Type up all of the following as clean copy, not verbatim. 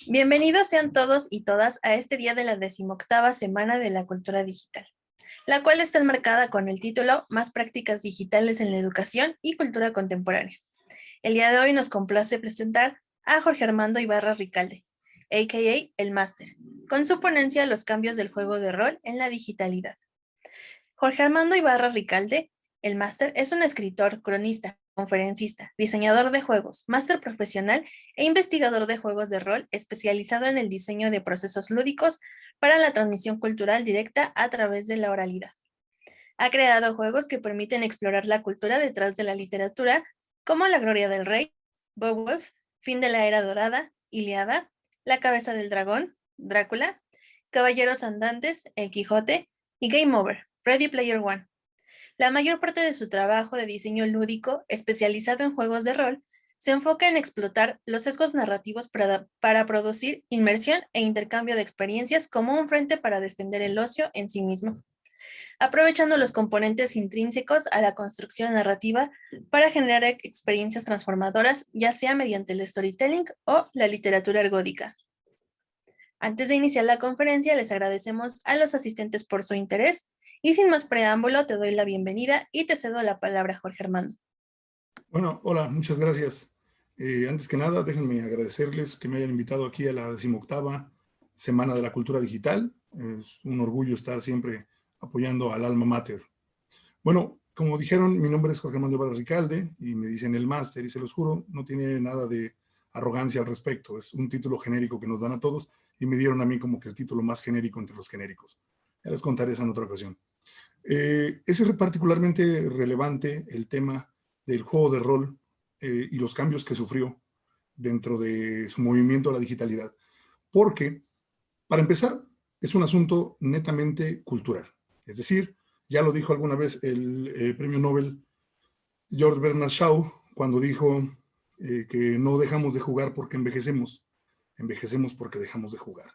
Bienvenidos sean todos y todas a este día de la 18ª Semana de la Cultura Digital, la cual está enmarcada con el título Más prácticas digitales en la educación y cultura contemporánea. El día de hoy nos complace presentar a Jorge Armando Ibarra Ricalde, a.k.a. El Máster, con su ponencia Los cambios del juego de rol en la digitalidad. Jorge Armando Ibarra Ricalde, el máster, es un escritor, cronista, conferencista, diseñador de juegos, máster profesional e investigador de juegos de rol especializado en el diseño de procesos lúdicos para la transmisión cultural directa a través de la oralidad. Ha creado juegos que permiten explorar la cultura detrás de la literatura, como La Gloria del Rey, Beowulf, Fin de la Era Dorada, Ilíada, La Cabeza del Dragón, Drácula, Caballeros Andantes, El Quijote y Game Over, Ready Player One. La mayor parte de su trabajo de diseño lúdico, especializado en juegos de rol, se enfoca en explotar los sesgos narrativos para producir inmersión e intercambio de experiencias como un frente para defender el ocio en sí mismo, aprovechando los componentes intrínsecos a la construcción narrativa para generar experiencias transformadoras, ya sea mediante el storytelling o la literatura ergódica. Antes de iniciar la conferencia, les agradecemos a los asistentes por su interés y sin más preámbulo, te doy la bienvenida y te cedo la palabra, Jorge Armando. Bueno, hola, muchas gracias. Antes que nada, déjenme agradecerles que me hayan invitado aquí a la 18ª Semana de la Cultura Digital. Es un orgullo estar siempre apoyando al alma mater. Bueno, como dijeron, mi nombre es Jorge Armando Ibarra Ricalde y me dicen el máster, y se los juro, no tiene nada de arrogancia al respecto. Es un título genérico que nos dan a todos y me dieron a mí como que el título más genérico entre los genéricos. Ya les contaré eso en otra ocasión. Es particularmente relevante el tema del juego de rol y los cambios que sufrió dentro de su movimiento a la digitalidad, porque, para empezar, es un asunto netamente cultural. Es decir, ya lo dijo alguna vez el premio Nobel George Bernard Shaw, cuando dijo que no dejamos de jugar porque envejecemos, envejecemos porque dejamos de jugar.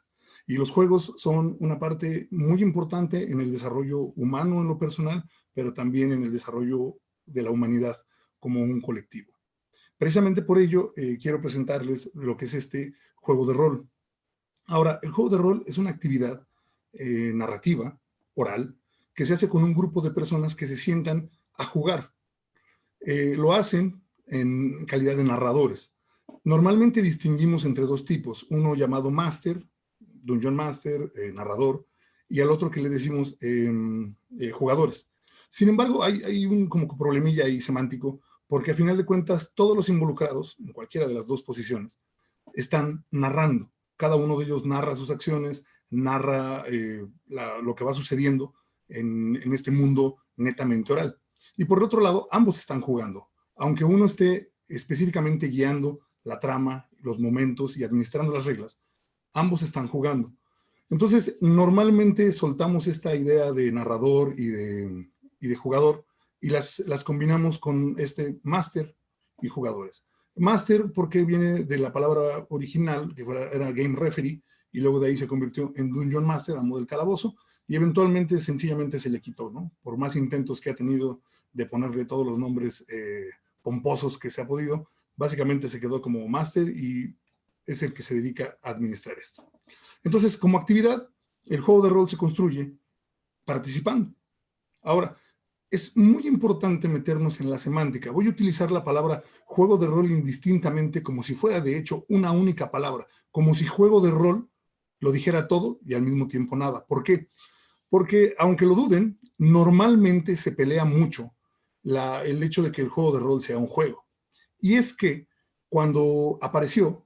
Y los juegos son una parte muy importante en el desarrollo humano en lo personal, pero también en el desarrollo de la humanidad como un colectivo. Precisamente por ello quiero presentarles lo que es este juego de rol. Ahora, el juego de rol es una actividad narrativa, oral, que se hace con un grupo de personas que se sientan a jugar. Lo hacen en calidad de narradores. Normalmente distinguimos entre dos tipos, uno llamado Master, Dungeon Master, narrador, y al otro que le decimos jugadores. Sin embargo, hay un como problemilla ahí semántico, porque a final de cuentas todos los involucrados, en cualquiera de las dos posiciones, están narrando. Cada uno de ellos narra sus acciones, narra lo que va sucediendo en este mundo netamente oral. Y por el otro lado, ambos están jugando. Aunque uno esté específicamente guiando la trama, los momentos y administrando las reglas, ambos están jugando. Entonces, normalmente soltamos esta idea de narrador y de jugador y las combinamos con este máster y jugadores. Máster porque viene de la palabra original, que era Game Referee, y luego de ahí se convirtió en Dungeon Master, amo del calabozo, y eventualmente sencillamente se le quitó, ¿no? Por más intentos que ha tenido de ponerle todos los nombres pomposos que se ha podido, básicamente se quedó como máster y es el que se dedica a administrar esto. Entonces, como actividad, el juego de rol se construye participando. Ahora, es muy importante meternos en la semántica. Voy a utilizar la palabra juego de rol indistintamente como si fuera, de hecho, una única palabra, como si juego de rol lo dijera todo y al mismo tiempo nada. ¿Por qué? Porque, aunque lo duden, normalmente se pelea mucho el hecho de que el juego de rol sea un juego. Y es que cuando apareció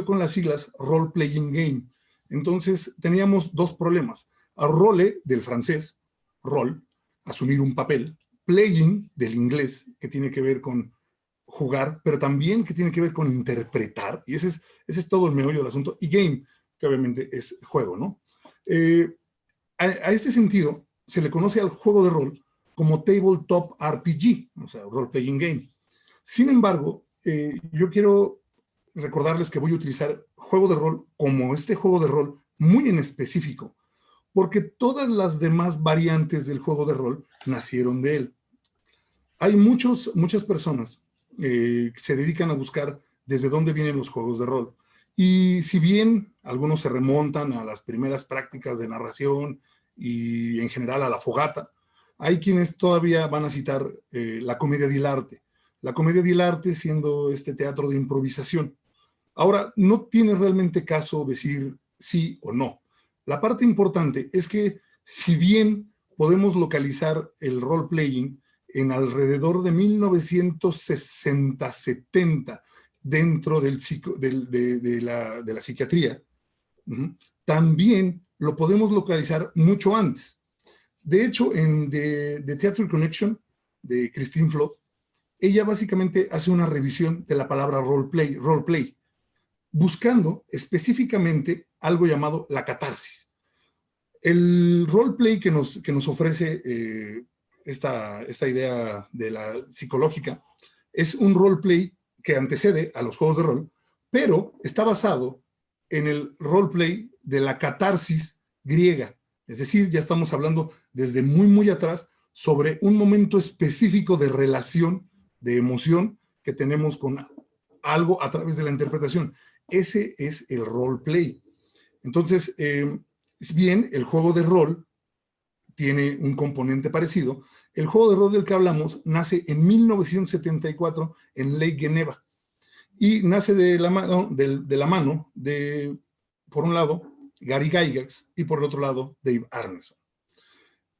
con las siglas Role Playing Game. Entonces teníamos dos problemas. A role, del francés, rol, asumir un papel, playing, del inglés, que tiene que ver con jugar, pero también que tiene que ver con interpretar, y ese es todo el meollo del asunto, y game, que obviamente es juego, ¿no? A este sentido, se le conoce al juego de rol como Tabletop RPG, o sea, Role Playing Game. Sin embargo, yo quiero recordarles que voy a utilizar juego de rol como este juego de rol muy en específico, porque todas las demás variantes del juego de rol nacieron de él. Hay muchas personas que se dedican a buscar desde dónde vienen los juegos de rol. Y si bien algunos se remontan a las primeras prácticas de narración y en general a la fogata, hay quienes todavía van a citar la comedia dell'arte. La comedia dell'arte siendo este teatro de improvisación. Ahora, no tiene realmente caso decir sí o no. La parte importante es que si bien podemos localizar el role-playing en alrededor de 1960-70 dentro de la psiquiatría, también lo podemos localizar mucho antes. De hecho, en The Theatre Connection de Christine Flood, ella básicamente hace una revisión de la palabra roleplay, buscando específicamente algo llamado la catarsis. El roleplay que nos ofrece esta idea de la psicológica es un roleplay que antecede a los juegos de rol, pero está basado en el roleplay de la catarsis griega. Es decir, ya estamos hablando desde muy atrás sobre un momento específico de relación, de emoción que tenemos con algo a través de la interpretación. Ese es el roleplay. Entonces, si bien el juego de rol tiene un componente parecido, el juego de rol del que hablamos nace en 1974 en Lake Geneva y nace de la mano de, por un lado, Gary Gygax y por el otro lado, Dave Arneson.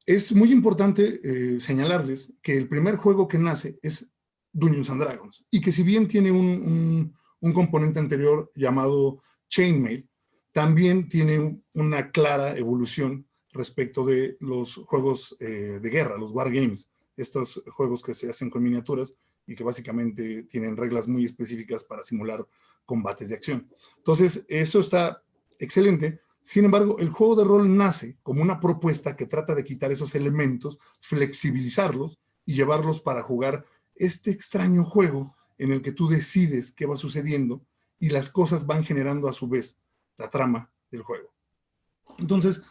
Es muy importante señalarles que el primer juego que nace es Dungeons and Dragons y que si bien tiene un componente anterior llamado Chainmail, también tiene una clara evolución respecto de los juegos de guerra, los wargames, estos juegos que se hacen con miniaturas y que básicamente tienen reglas muy específicas para simular combates de acción. Entonces, eso está excelente. Sin embargo, el juego de rol nace como una propuesta que trata de quitar esos elementos, flexibilizarlos y llevarlos para jugar este extraño juego en el que tú decides qué va sucediendo y las cosas van generando a su vez la trama del juego. Entonces,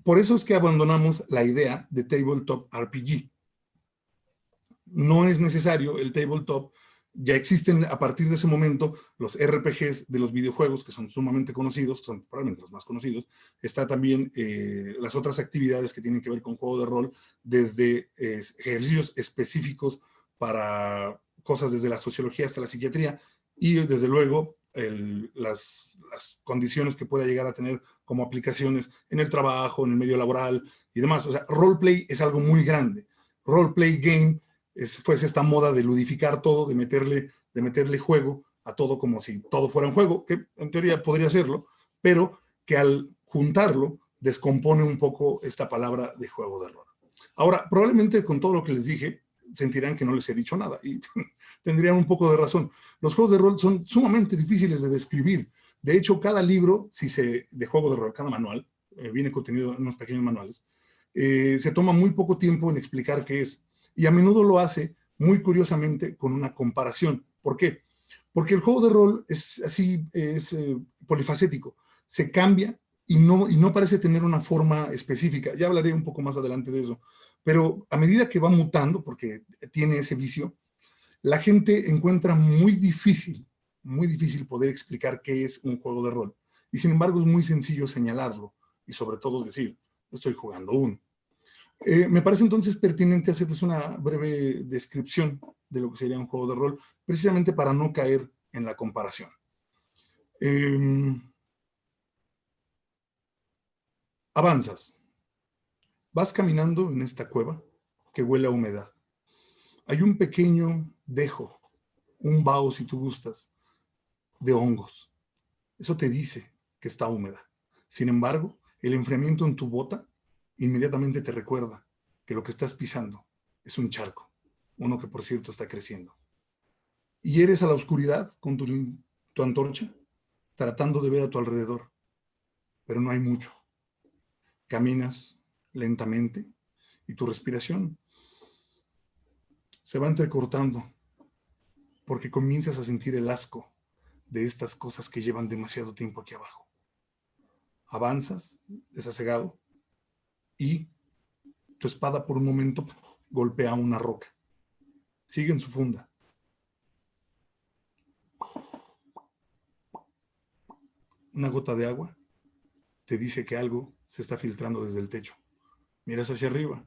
por eso es que abandonamos la idea de tabletop RPG. No es necesario el tabletop, ya existen a partir de ese momento los RPGs de los videojuegos que son sumamente conocidos, son probablemente los más conocidos. Está también las otras actividades que tienen que ver con juego de rol, desde ejercicios específicos para cosas desde la sociología hasta la psiquiatría y desde luego las condiciones que pueda llegar a tener como aplicaciones en el trabajo, en el medio laboral y demás. O sea, roleplay es algo muy grande. Roleplay game fuese esta moda de ludificar todo, de meterle juego a todo como si todo fuera un juego, que en teoría podría serlo, pero que al juntarlo descompone un poco esta palabra de juego de rol. Ahora, probablemente con todo lo que les dije, sentirán que no les he dicho nada y tendrían un poco de razón. Los juegos de rol son sumamente difíciles de describir. De hecho, cada libro de juego de rol, cada manual, viene contenido en unos pequeños manuales, se toma muy poco tiempo en explicar qué es. Y a menudo lo hace muy curiosamente con una comparación. ¿Por qué? Porque el juego de rol es así, es polifacético. Se cambia y no parece tener una forma específica. Ya hablaré un poco más adelante de eso. Pero a medida que va mutando, porque tiene ese vicio, la gente encuentra muy difícil poder explicar qué es un juego de rol. Y sin embargo es muy sencillo señalarlo y sobre todo decir, estoy jugando uno. Me parece entonces pertinente hacerles una breve descripción de lo que sería un juego de rol, precisamente para no caer en la comparación. Avanzas. Vas caminando en esta cueva que huele a humedad. Hay un pequeño dejo, un vaho si tú gustas, de hongos. Eso te dice que está húmeda. Sin embargo, el enfriamiento en tu bota inmediatamente te recuerda que lo que estás pisando es un charco, uno que por cierto está creciendo. Y eres a la oscuridad con tu antorcha, tratando de ver a tu alrededor, pero no hay mucho. Caminas lentamente y tu respiración se va entrecortando porque comienzas a sentir el asco de estas cosas que llevan demasiado tiempo aquí abajo. Avanzas, desasegado, y tu espada por un momento golpea una roca. Sigue en su funda. una gota de agua te dice que algo se está filtrando desde el techo. Miras hacia arriba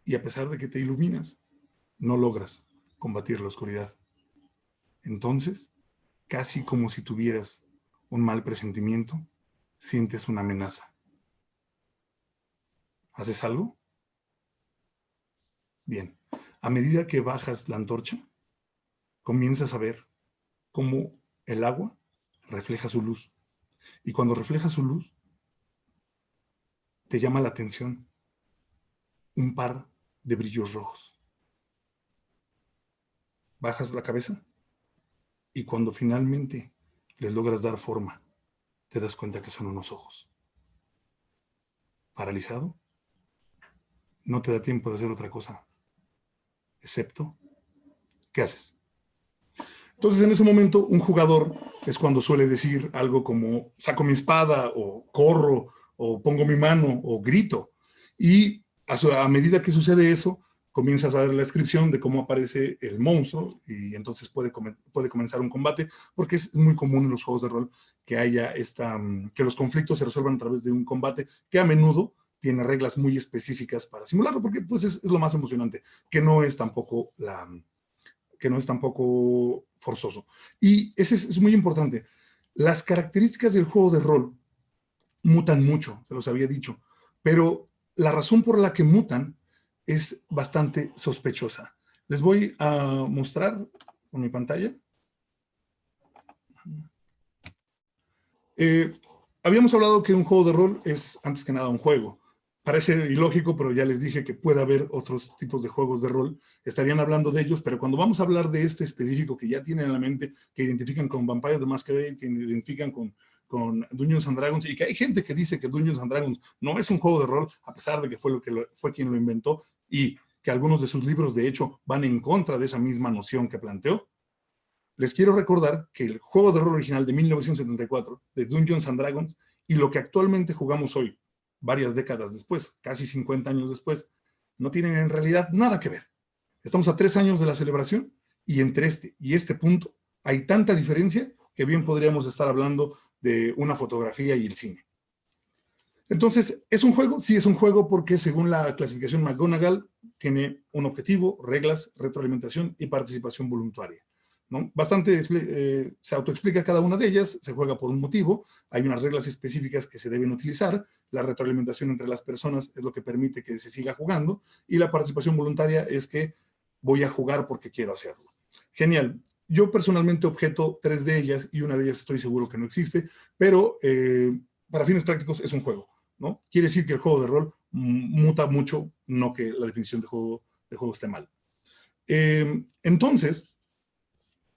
y a pesar de que te iluminas, no logras combatir la oscuridad. Entonces, casi como si tuvieras un mal presentimiento, sientes una amenaza. ¿Haces algo? Bien. A medida que bajas la antorcha, comienzas a ver cómo el agua refleja su luz. Y cuando refleja su luz, te llama la atención un par de brillos rojos. Bajas la cabeza y cuando finalmente les logras dar forma, te das cuenta que son unos ojos. Paralizado, no te da tiempo de hacer otra cosa, excepto, ¿qué haces? Entonces, en ese momento, un jugador es cuando suele decir algo como saco mi espada, o corro, o pongo mi mano, o grito. Y a medida que sucede eso, comienzas a dar la descripción de cómo aparece el monstruo y entonces puede comenzar un combate, porque es muy común en los juegos de rol que haya que los conflictos se resuelvan a través de un combate que a menudo tiene reglas muy específicas para simularlo, porque pues es lo más emocionante, que no es tampoco forzoso. Y ese es muy importante. Las características del juego de rol mutan mucho, se los había dicho, pero la razón por la que mutan es bastante sospechosa. Les voy a mostrar con mi pantalla. Habíamos hablado que un juego de rol es, antes que nada, un juego. Parece ilógico, pero ya les dije que puede haber otros tipos de juegos de rol. Estarían hablando de ellos, pero cuando vamos a hablar de este específico que ya tienen en la mente, que identifican con Vampire the Masquerade, que identifican con Dungeons and Dragons, y que hay gente que dice que Dungeons and Dragons no es un juego de rol, a pesar de que fue quien lo inventó, y que algunos de sus libros, de hecho, van en contra de esa misma noción que planteó. Les quiero recordar que el juego de rol original de 1974, de Dungeons and Dragons, y lo que actualmente jugamos hoy, varias décadas después, casi 50 años después, no tienen en realidad nada que ver. Estamos a 3 años de la celebración y entre este y este punto hay tanta diferencia que bien podríamos estar hablando de una fotografía y el cine. Entonces, ¿es un juego? Sí, es un juego porque según la clasificación McGonagall tiene un objetivo, reglas, retroalimentación y participación voluntaria, ¿no? Bastante se autoexplica cada una de ellas, se juega por un motivo, hay unas reglas específicas que se deben utilizar, la retroalimentación entre las personas es lo que permite que se siga jugando y la participación voluntaria es que voy a jugar porque quiero hacerlo. Genial. Yo personalmente objeto 3 de ellas y una de ellas estoy seguro que no existe, pero para fines prácticos es un juego, ¿no? Quiere decir que el juego de rol muta mucho, no que la definición de juego esté mal. Entonces,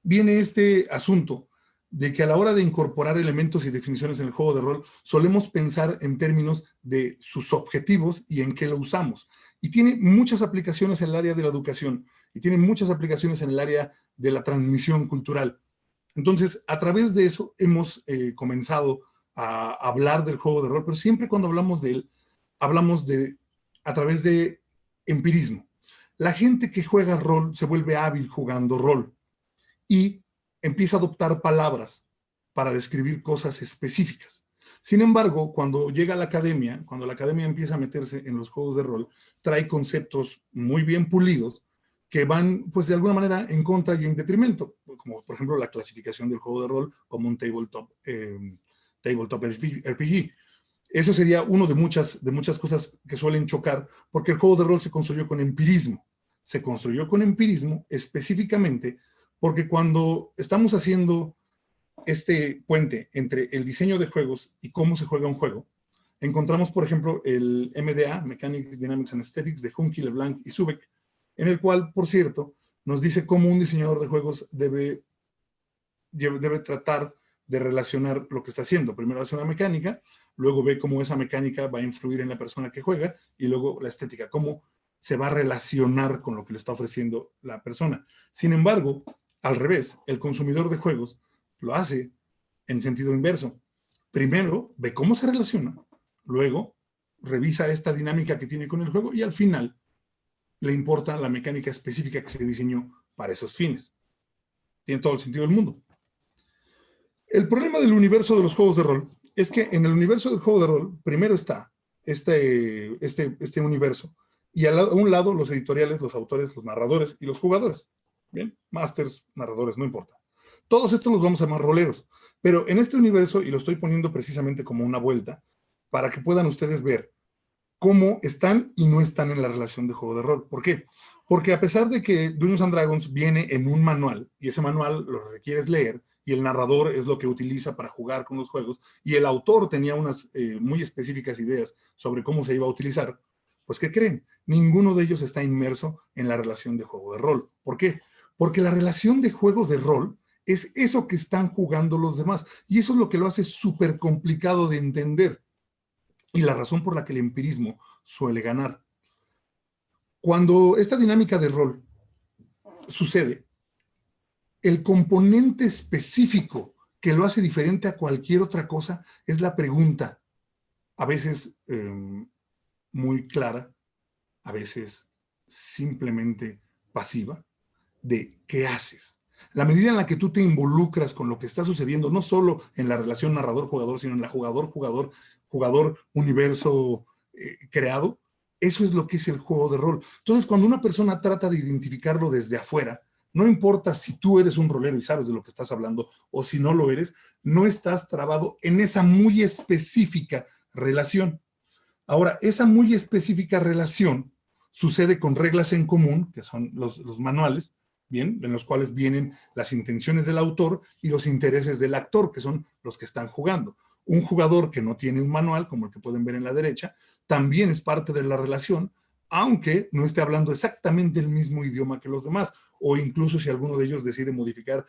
viene este asunto de que a la hora de incorporar elementos y definiciones en el juego de rol, solemos pensar en términos de sus objetivos y en qué lo usamos. Y tiene muchas aplicaciones en el área de la educación y tiene muchas aplicaciones en el área de la transmisión cultural. Entonces, a través de eso hemos comenzado a hablar del juego de rol, pero siempre cuando hablamos de él, hablamos a través de empirismo. La gente que juega rol se vuelve hábil jugando rol y empieza a adoptar palabras para describir cosas específicas. Sin embargo, cuando llega a la academia, cuando la academia empieza a meterse en los juegos de rol, trae conceptos muy bien pulidos que van, pues de alguna manera, en contra y en detrimento, como por ejemplo la clasificación del juego de rol como un tabletop RPG. Eso sería uno de muchas cosas que suelen chocar, porque el juego de rol se construyó con empirismo. Se construyó con empirismo específicamente porque cuando estamos haciendo este puente entre el diseño de juegos y cómo se juega un juego, encontramos, por ejemplo, el MDA, Mechanics, Dynamics and Aesthetics, de Hunke, LeBlanc y Subeck, en el cual, por cierto, nos dice cómo un diseñador de juegos debe tratar de relacionar lo que está haciendo. Primero hace una mecánica, luego ve cómo esa mecánica va a influir en la persona que juega y luego la estética, cómo se va a relacionar con lo que le está ofreciendo la persona. Sin embargo, al revés, el consumidor de juegos lo hace en sentido inverso. Primero ve cómo se relaciona, luego revisa esta dinámica que tiene con el juego y al final le importa la mecánica específica que se diseñó para esos fines. Tiene todo el sentido del mundo. El problema del universo de los juegos de rol es que en el universo del juego de rol primero está este universo y a un lado los editoriales, los autores, los narradores y los jugadores. Bien, masters, narradores, no importa. Todos estos los vamos a llamar roleros, pero en este universo, y lo estoy poniendo precisamente como una vuelta, para que puedan ustedes ver cómo están y no están en la relación de juego de rol. ¿Por qué? Porque a pesar de que Dungeons and Dragons viene en un manual, y ese manual lo requieres leer, y el narrador es lo que utiliza para jugar con los juegos, y el autor tenía unas muy específicas ideas sobre cómo se iba a utilizar, pues ¿qué creen? Ninguno de ellos está inmerso en la relación de juego de rol. ¿Por qué? Porque la relación de juego de rol es eso que están jugando los demás, y eso es lo que lo hace súper complicado de entender, y la razón por la que el empirismo suele ganar. Cuando esta dinámica de rol sucede, el componente específico que lo hace diferente a cualquier otra cosa es la pregunta, a veces muy clara, a veces simplemente pasiva, de ¿qué haces? La medida en la que tú te involucras con lo que está sucediendo, no solo en la relación narrador-jugador, sino en la jugador-jugador, jugador-universo creado, eso es lo que es el juego de rol. Entonces, cuando una persona trata de identificarlo desde afuera, no importa si tú eres un rolero y sabes de lo que estás hablando o si no lo eres, no estás trabado en esa muy específica relación. Ahora, esa muy específica relación sucede con reglas en común, que son los manuales, bien, en los cuales vienen las intenciones del autor y los intereses del actor, que son los que están jugando. Un jugador que no tiene un manual, como el que pueden ver en la derecha, también es parte de la relación, aunque no esté hablando exactamente el mismo idioma que los demás, o incluso si alguno de ellos decide modificar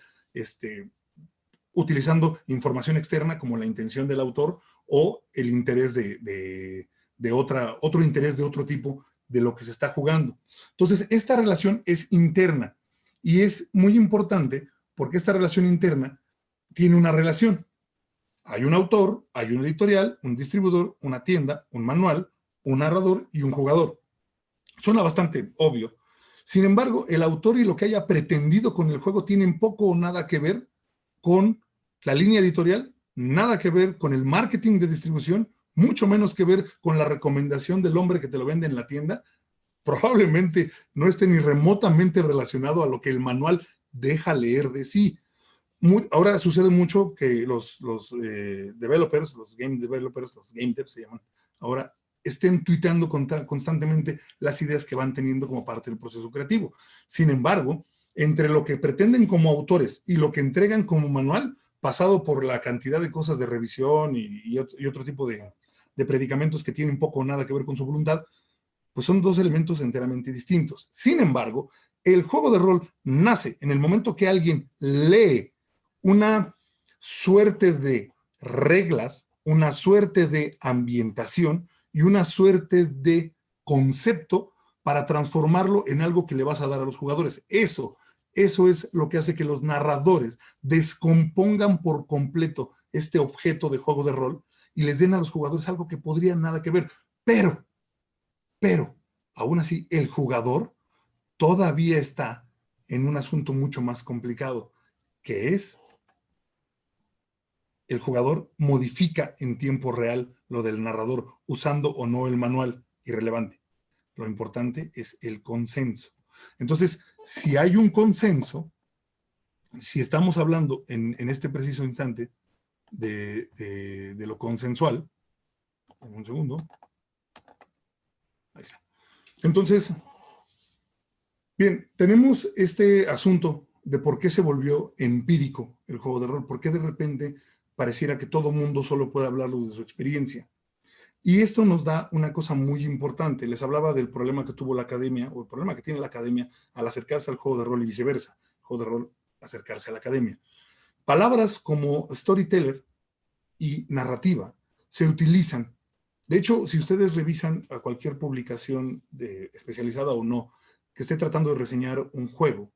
utilizando información externa como la intención del autor o el interés de otro interés de otro tipo de lo que se está jugando. Entonces, esta relación es interna y es muy importante porque esta relación interna tiene una relación. Hay un autor, hay un editorial, un distribuidor, una tienda, un manual, un narrador y un jugador. Suena bastante obvio. Sin embargo, el autor y lo que haya pretendido con el juego tienen poco o nada que ver con la línea editorial, nada que ver con el marketing de distribución, mucho menos que ver con la recomendación del hombre que te lo vende en la tienda. Probablemente no esté ni remotamente relacionado a lo que el manual deja leer de sí. Ahora sucede mucho que los developers, los game developers, los game devs se llaman, ahora estén tuiteando constantemente las ideas que van teniendo como parte del proceso creativo. Sin embargo, entre lo que pretenden como autores y lo que entregan como manual, pasado por la cantidad de cosas de revisión y otro tipo de predicamentos que tienen poco o nada que ver con su voluntad, pues son dos elementos enteramente distintos. Sin embargo, el juego de rol nace en el momento que alguien lee una suerte de reglas, una suerte de ambientación y una suerte de concepto para transformarlo en algo que le vas a dar a los jugadores. Eso es lo que hace que los narradores descompongan por completo este objeto de juego de rol y les den a los jugadores algo que podría nada que ver. Pero, aún así, el jugador todavía está en un asunto mucho más complicado, que es el jugador modifica en tiempo real lo del narrador, usando o no el manual, irrelevante. Lo importante es el consenso. Entonces, si hay un consenso, si estamos hablando en este preciso instante de lo consensual, un segundo, ahí está. Entonces, bien, tenemos este asunto de por qué se volvió empírico el juego de rol, por qué de repente pareciera que todo mundo solo puede hablarlo de su experiencia. Y esto nos da una cosa muy importante. Les hablaba del problema que tuvo la academia, o el problema que tiene la academia al acercarse al juego de rol y viceversa. El juego de rol acercarse a la academia. Palabras como storyteller y narrativa se utilizan. De hecho, si ustedes revisan a cualquier publicación especializada o no, que esté tratando de reseñar un juego,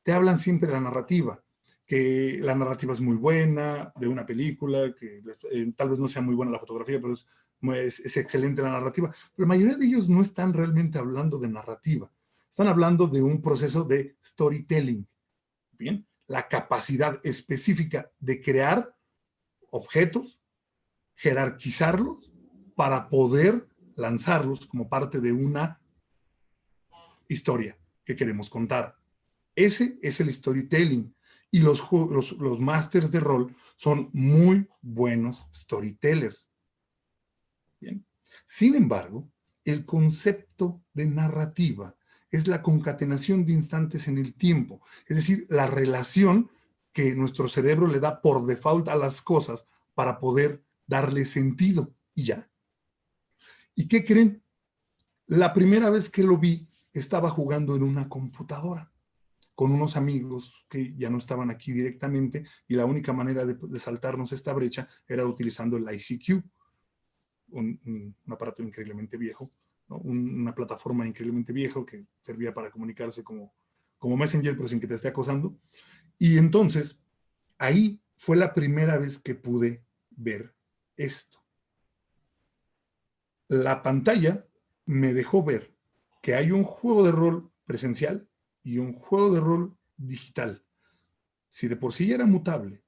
te hablan siempre de la narrativa, que la narrativa es muy buena, de una película, que tal vez no sea muy buena la fotografía, pero es excelente la narrativa. Pero la mayoría de ellos no están realmente hablando de narrativa, están hablando de un proceso de storytelling, ¿bien? La capacidad específica de crear objetos, jerarquizarlos para poder lanzarlos como parte de una historia que queremos contar. Ese es el storytelling. Y los masters de rol son muy buenos storytellers. Bien. Sin embargo, el concepto de narrativa es la concatenación de instantes en el tiempo, es decir, la relación que nuestro cerebro le da por default a las cosas para poder darle sentido y ya. ¿Y qué creen? La primera vez que lo vi estaba jugando en una computadora con unos amigos que ya no estaban aquí directamente y la única manera de saltarnos esta brecha era utilizando el ICQ, un aparato increíblemente viejo, ¿no? Una plataforma increíblemente vieja que servía para comunicarse como Messenger, pero sin que te esté acosando. Y entonces, ahí fue la primera vez que pude ver esto. La pantalla me dejó ver que hay un juego de rol presencial y un juego de rol digital. Si de por sí ya era mutable,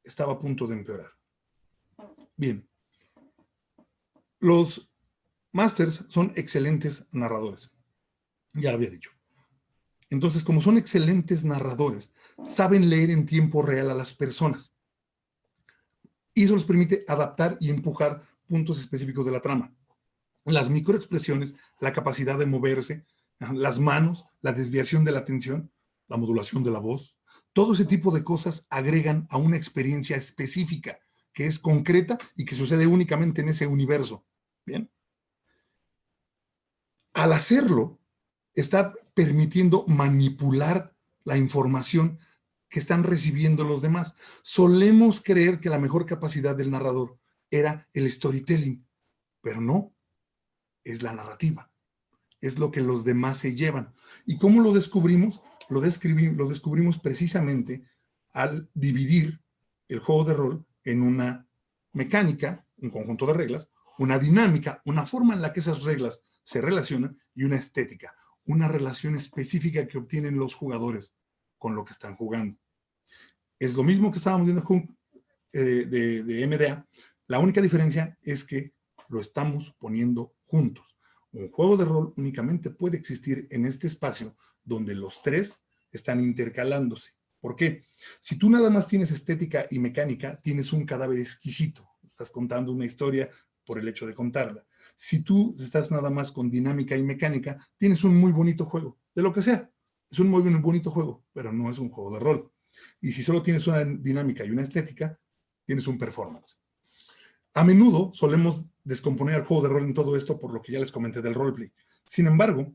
estaba a punto de empeorar. Bien, los masters son excelentes narradores, ya lo había dicho. Entonces, como son excelentes narradores, saben leer en tiempo real a las personas. Y eso les permite adaptar y empujar puntos específicos de la trama. Las microexpresiones, la capacidad de moverse, las manos, la desviación de la atención, la modulación de la voz, todo ese tipo de cosas agregan a una experiencia específica que es concreta y que sucede únicamente en ese universo. Bien. Al hacerlo, está permitiendo manipular la información que están recibiendo los demás. Solemos creer que la mejor capacidad del narrador era el storytelling, pero no, es la narrativa. Es lo que los demás se llevan. ¿Y cómo lo descubrimos? Lo descubrimos precisamente al dividir el juego de rol en una mecánica, un conjunto de reglas, una dinámica, una forma en la que esas reglas se relacionan y una estética, una relación específica que obtienen los jugadores con lo que están jugando. Es lo mismo que estábamos viendo de MDA. La única diferencia es que lo estamos poniendo juntos. Un juego de rol únicamente puede existir en este espacio donde los tres están intercalándose. ¿Por qué? Si tú nada más tienes estética y mecánica, tienes un cadáver exquisito. Estás contando una historia por el hecho de contarla. Si tú estás nada más con dinámica y mecánica, tienes un muy bonito juego, de lo que sea. Es un muy bonito juego, pero no es un juego de rol. Y si solo tienes una dinámica y una estética, tienes un performance. A menudo solemos descomponer el juego de rol en todo esto por lo que ya les comenté del roleplay. Sin embargo,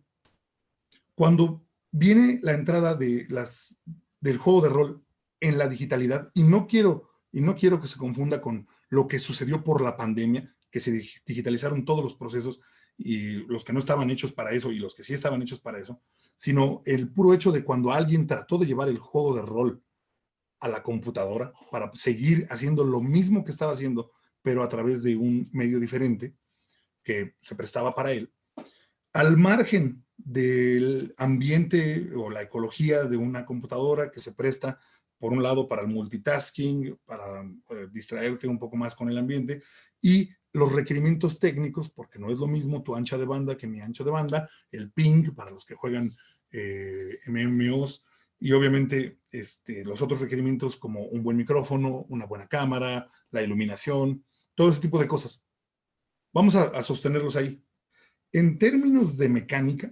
cuando viene la entrada del juego de rol en la digitalidad, y no quiero que se confunda con lo que sucedió por la pandemia, que se digitalizaron todos los procesos y los que no estaban hechos para eso y los que sí estaban hechos para eso, sino el puro hecho de cuando alguien trató de llevar el juego de rol a la computadora para seguir haciendo lo mismo que estaba haciendo, pero a través de un medio diferente que se prestaba para él, al margen del ambiente o la ecología de una computadora que se presta, por un lado, para el multitasking, para distraerte un poco más con el ambiente, y los requerimientos técnicos, porque no es lo mismo tu ancha de banda que mi ancho de banda, el ping para los que juegan MMOs, y obviamente los otros requerimientos como un buen micrófono, una buena cámara, la iluminación, todo ese tipo de cosas. Vamos a sostenerlos ahí. En términos de mecánica,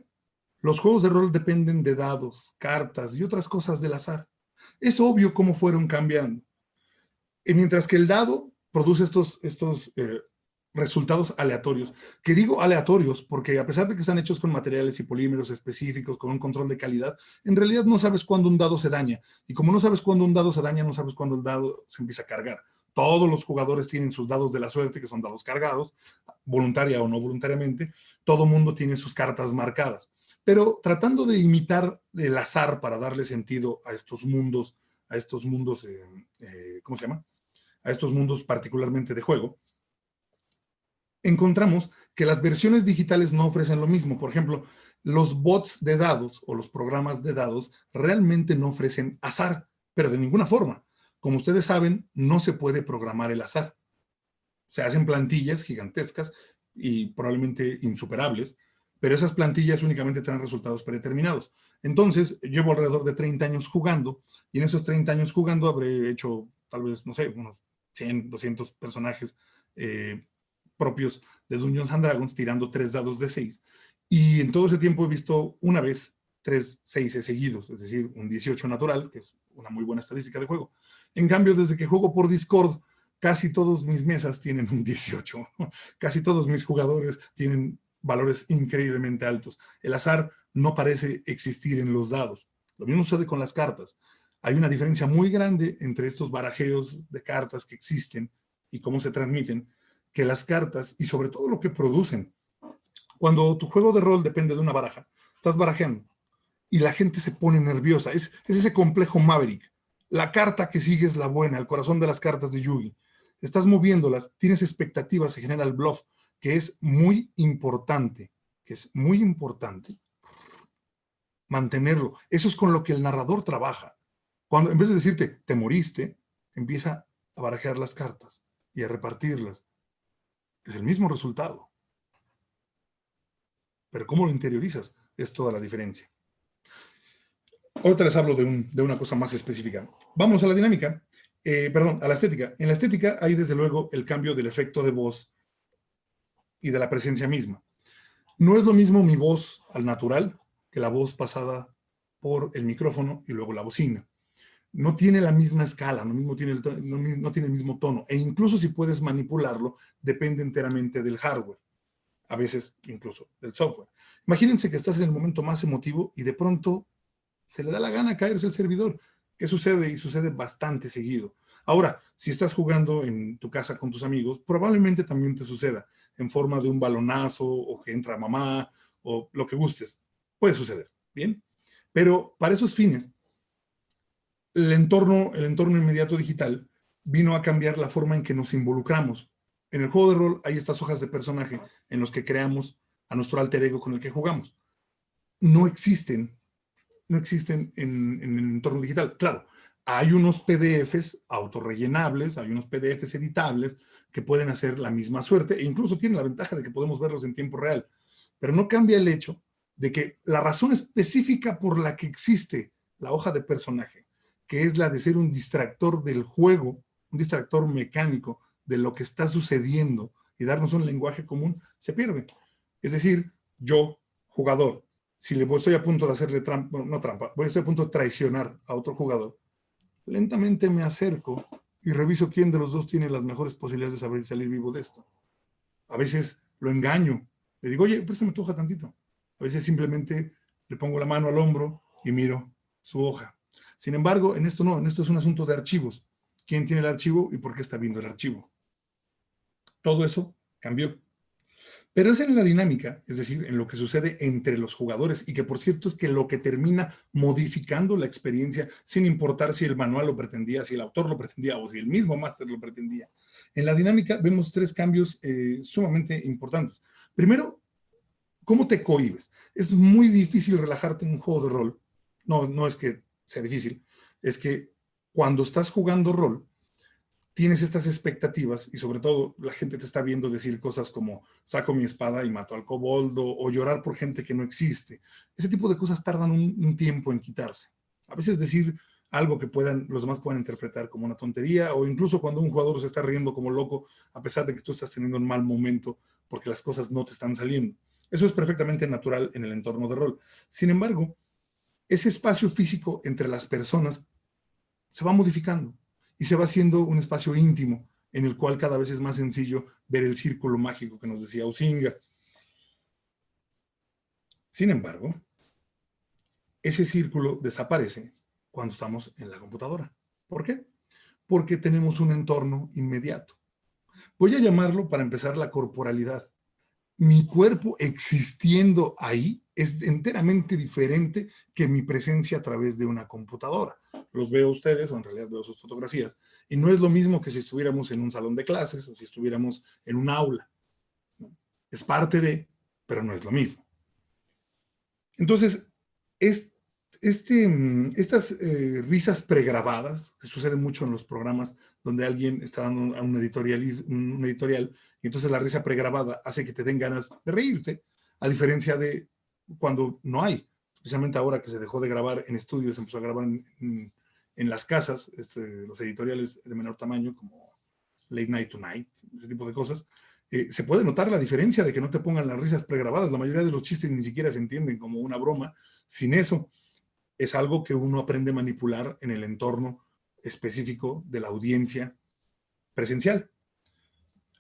los juegos de rol dependen de dados, cartas y otras cosas del azar. Es obvio cómo fueron cambiando. Y mientras que el dado produce estos resultados aleatorios, que digo aleatorios porque a pesar de que están hechos con materiales y polímeros específicos, con un control de calidad, en realidad no sabes cuándo un dado se daña. Y como no sabes cuándo un dado se daña, no sabes cuándo el dado se empieza a cargar. Todos los jugadores tienen sus dados de la suerte, que son dados cargados, voluntaria o no voluntariamente. Todo mundo tiene sus cartas marcadas. Pero tratando de imitar el azar para darle sentido a estos mundos, ¿cómo se llama? A estos mundos particularmente de juego, encontramos que las versiones digitales no ofrecen lo mismo. Por ejemplo, los bots de dados o los programas de dados realmente no ofrecen azar, pero de ninguna forma. Como ustedes saben, no se puede programar el azar. Se hacen plantillas gigantescas y probablemente insuperables, pero esas plantillas únicamente traen resultados predeterminados. Entonces, llevo alrededor de 30 años jugando, y en esos 30 años jugando habré hecho tal vez, no sé, unos 100, 200 personajes propios de Dungeons and Dragons, tirando 3 dados de 6. Y en todo ese tiempo he visto una vez 3 6 seguidos, es decir, un 18 natural, que es una muy buena estadística de juego. En cambio, desde que juego por Discord, casi todos mis mesas tienen un 18. Casi todos mis jugadores tienen valores increíblemente altos. El azar no parece existir en los dados. Lo mismo sucede con las cartas. Hay una diferencia muy grande entre estos barajeos de cartas que existen y cómo se transmiten, que las cartas y sobre todo lo que producen. Cuando tu juego de rol depende de una baraja, estás barajeando y la gente se pone nerviosa. Es ese complejo Maverick. La carta que sigue es la buena, el corazón de las cartas de Yugi. Estás moviéndolas, tienes expectativas, se genera el bluff, que es muy importante, mantenerlo. Eso es con lo que el narrador trabaja. Cuando en vez de decirte, te moriste, empieza a barajear las cartas y a repartirlas. Es el mismo resultado. Pero cómo lo interiorizas es toda la diferencia. Ahorita les hablo de una cosa más específica. Vamos a la dinámica, a la estética. En la estética hay desde luego el cambio del efecto de voz y de la presencia misma. No es lo mismo mi voz al natural que la voz pasada por el micrófono y luego la bocina. No tiene la misma escala, no tiene el mismo tono, e incluso si puedes manipularlo, depende enteramente del hardware, a veces incluso del software. Imagínense que estás en el momento más emotivo y de pronto se le da la gana caerse el servidor. ¿Qué sucede? Y sucede bastante seguido. Ahora, si estás jugando en tu casa con tus amigos, probablemente también te suceda en forma de un balonazo o que entra mamá o lo que gustes. Puede suceder, ¿bien? Pero para esos fines, el entorno inmediato digital vino a cambiar la forma en que nos involucramos. En el juego de rol hay estas hojas de personaje en los que creamos a nuestro alter ego con el que jugamos. No existen en el entorno digital. Claro, hay unos PDFs autorrellenables, hay unos PDFs editables que pueden hacer la misma suerte e incluso tienen la ventaja de que podemos verlos en tiempo real. Pero no cambia el hecho de que la razón específica por la que existe la hoja de personaje, que es la de ser un distractor del juego, un distractor mecánico de lo que está sucediendo y darnos un lenguaje común, se pierde. Es decir, yo, jugador, si estoy a punto de hacerle trampa, no trampa, estoy a punto de traicionar a otro jugador, lentamente me acerco y reviso quién de los dos tiene las mejores posibilidades de salir vivo de esto. A veces lo engaño, le digo, oye, préstame tu hoja tantito. A veces simplemente le pongo la mano al hombro y miro su hoja. Sin embargo, en esto no, en esto es un asunto de archivos. ¿Quién tiene el archivo y por qué está viendo el archivo? Todo eso cambió. Pero es en la dinámica, es decir, en lo que sucede entre los jugadores, y que por cierto es que lo que termina modificando la experiencia, sin importar si el manual lo pretendía, si el autor lo pretendía o si el mismo máster lo pretendía. En la dinámica vemos 3 cambios sumamente importantes. Primero, ¿cómo te cohibes? Es muy difícil relajarte en un juego de rol. No es que sea difícil, es que cuando estás jugando rol, tienes estas expectativas y sobre todo la gente te está viendo decir cosas como saco mi espada y mato al koboldo o llorar por gente que no existe. Ese tipo de cosas tardan un tiempo en quitarse. A veces decir algo que los demás puedan interpretar como una tontería o incluso cuando un jugador se está riendo como loco a pesar de que tú estás teniendo un mal momento porque las cosas no te están saliendo. Eso es perfectamente natural en el entorno de rol. Sin embargo, ese espacio físico entre las personas se va modificando y se va haciendo un espacio íntimo en el cual cada vez es más sencillo ver el círculo mágico que nos decía Huizinga. Sin embargo, ese círculo desaparece cuando estamos en la computadora. ¿Por qué? Porque tenemos un entorno inmediato. Voy a llamarlo, para empezar, la corporalidad. Mi cuerpo existiendo ahí es enteramente diferente que mi presencia a través de una computadora. Los veo a ustedes, o en realidad veo sus fotografías, y no es lo mismo que si estuviéramos en un salón de clases o si estuviéramos en un aula. Es parte de, pero no es lo mismo. Entonces, Estas risas pregrabadas, que sucede mucho en los programas donde alguien está dando un editorial y entonces la risa pregrabada hace que te den ganas de reírte, a diferencia de cuando no hay, especialmente ahora que se dejó de grabar en estudios, se empezó a grabar en las casas, los editoriales de menor tamaño, como Late Night Tonight, ese tipo de cosas. Se puede notar la diferencia de que no te pongan las risas pregrabadas. La mayoría de los chistes ni siquiera se entienden como una broma. Sin eso, es algo que uno aprende a manipular en el entorno específico de la audiencia presencial.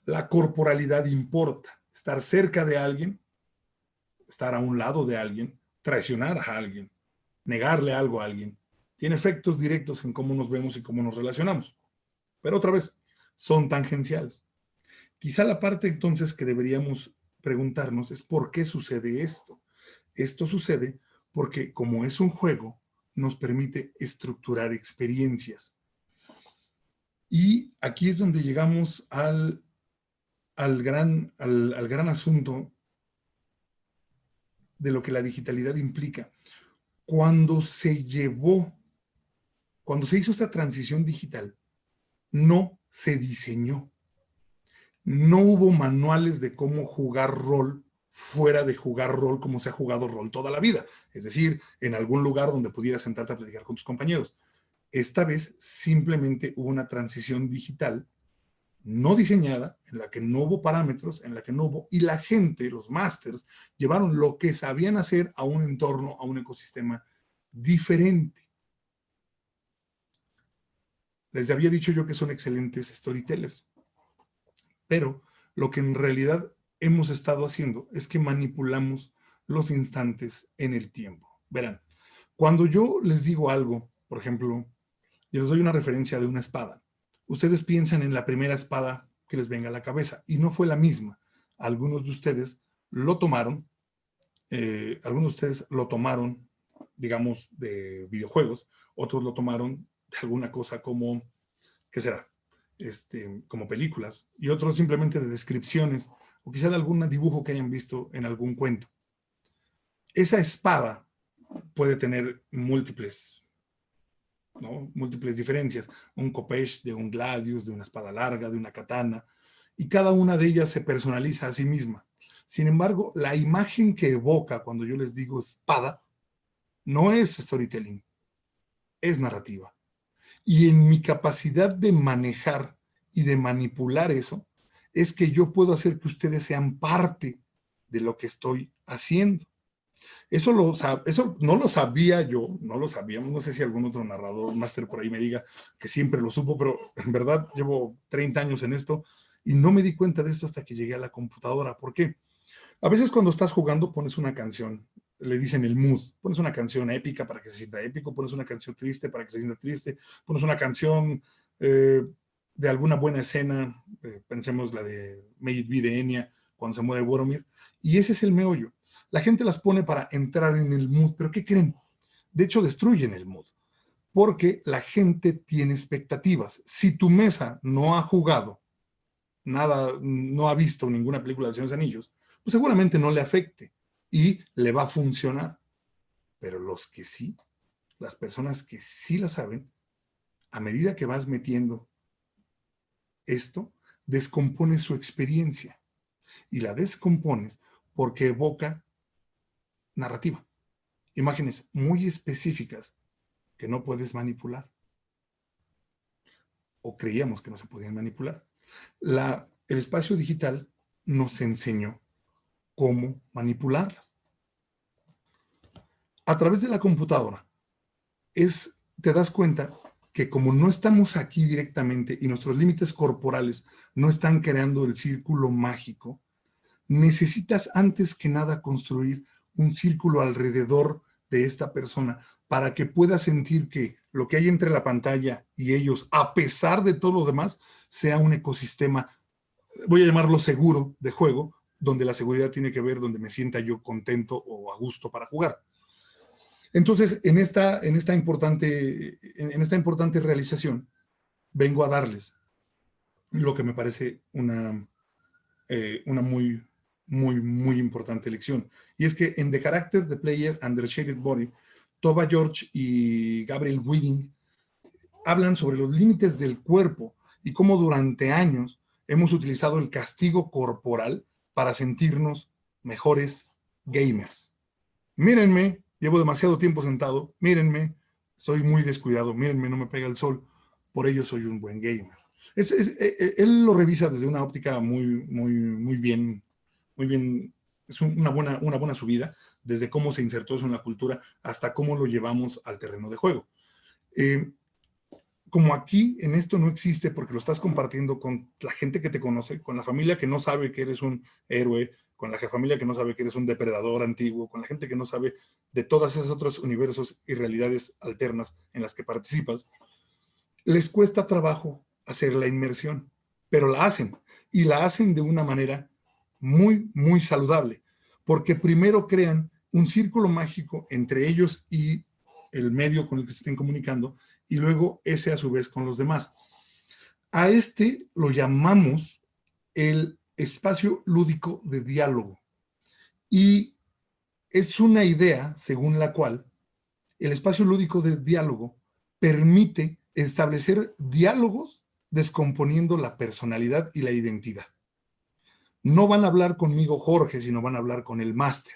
La corporalidad importa. Estar cerca de alguien, estar a un lado de alguien, traicionar a alguien, negarle algo a alguien, tiene efectos directos en cómo nos vemos y cómo nos relacionamos. Pero otra vez, son tangenciales. Quizá la parte entonces que deberíamos preguntarnos es ¿por qué sucede esto? Esto sucede porque como es un juego, nos permite estructurar experiencias. Y aquí es donde llegamos al gran asunto de lo que la digitalidad implica. Cuando se hizo esta transición digital, no se diseñó. No hubo manuales de cómo jugar rol fuera de jugar rol como se ha jugado rol toda la vida. Es decir, en algún lugar donde pudieras sentarte a platicar con tus compañeros. Esta vez simplemente hubo una transición digital no diseñada, en la que no hubo parámetros, en la que no hubo, y la gente, los másters, llevaron lo que sabían hacer a un entorno, a un ecosistema diferente. Les había dicho yo que son excelentes storytellers, pero lo que en realidad hemos estado haciendo es que manipulamos los instantes en el tiempo. Verán, cuando yo les digo algo, por ejemplo, yo les doy una referencia de una espada, ustedes piensan en la primera espada que les venga a la cabeza, y no fue la misma. Algunos de ustedes lo tomaron, digamos, de videojuegos, otros lo tomaron de alguna cosa como, ¿qué será? Como películas, y otros simplemente de descripciones, o quizá de algún dibujo que hayan visto en algún cuento. Esa espada puede tener múltiples, ¿no? Múltiples diferencias, un khopesh de un gladius, de una espada larga, de una katana, y cada una de ellas se personaliza a sí misma. Sin embargo, la imagen que evoca cuando yo les digo espada no es storytelling, es narrativa. Y en mi capacidad de manejar y de manipular eso, es que yo puedo hacer que ustedes sean parte de lo que estoy haciendo. Eso no lo sabía yo, no lo sabíamos, no sé si algún otro narrador, máster por ahí me diga que siempre lo supo, pero en verdad llevo 30 años en esto y no me di cuenta de esto hasta que llegué a la computadora. ¿Por qué? A veces cuando estás jugando pones una canción, le dicen el mood, pones una canción épica para que se sienta épico, pones una canción triste para que se sienta triste, pones una canción de alguna buena escena, pensemos la de May It Be de Enya, cuando se mueve Boromir, y ese es el meollo. La gente las pone para entrar en el mood, pero ¿qué creen? De hecho, destruyen el mood, porque la gente tiene expectativas. Si tu mesa no ha jugado nada, no ha visto ninguna película de Señor de los Anillos, pues seguramente no le afecte y le va a funcionar. Pero los que sí, las personas que sí la saben, a medida que vas metiendo esto, descompones su experiencia y la descompones porque evoca narrativa, imágenes muy específicas que no puedes manipular o creíamos que no se podían manipular. El espacio digital nos enseñó cómo manipularlas. A través de la computadora, te das cuenta que como no estamos aquí directamente y nuestros límites corporales no están creando el círculo mágico, necesitas antes que nada construir un círculo alrededor de esta persona para que pueda sentir que lo que hay entre la pantalla y ellos, a pesar de todo lo demás, sea un ecosistema, voy a llamarlo seguro, de juego, donde la seguridad tiene que ver donde me sienta yo contento o a gusto para jugar. Entonces, en esta importante realización, vengo a darles lo que me parece una muy, muy, muy importante lección. Y es que en The Character, the Player and the Shaded Body, Toba George y Gabriel Widing hablan sobre los límites del cuerpo y cómo durante años hemos utilizado el castigo corporal para sentirnos mejores gamers. Mírenme, llevo demasiado tiempo sentado, mírenme, estoy muy descuidado, mírenme, no me pega el sol, por ello soy un buen gamer. Él lo revisa desde una óptica muy bien, es una buena subida, desde cómo se insertó eso en la cultura hasta cómo lo llevamos al terreno de juego. Como aquí en esto no existe porque lo estás compartiendo con la gente que te conoce, con la familia que no sabe que eres un héroe, con la familia que no sabe que eres un depredador antiguo, con la gente que no sabe de todos esos otros universos y realidades alternas en las que participas, les cuesta trabajo hacer la inmersión, pero la hacen, y la hacen de una manera muy saludable, porque primero crean un círculo mágico entre ellos y el medio con el que se estén comunicando, y luego ese a su vez con los demás. A este lo llamamos el espacio lúdico de diálogo, y es una idea según la cual el espacio lúdico de diálogo permite establecer diálogos descomponiendo la personalidad y la identidad. No van a hablar conmigo Jorge, sino van a hablar con el máster.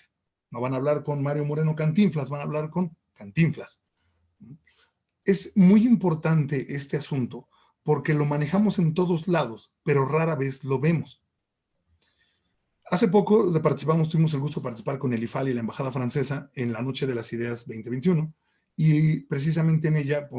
No van a hablar con Mario Moreno Cantinflas, van a hablar con Cantinflas. Es muy importante este asunto porque lo manejamos en todos lados, pero rara vez lo vemos. Hace poco tuvimos el gusto de participar con el IFAL y la Embajada Francesa en la Noche de las Ideas 2021, y precisamente en ella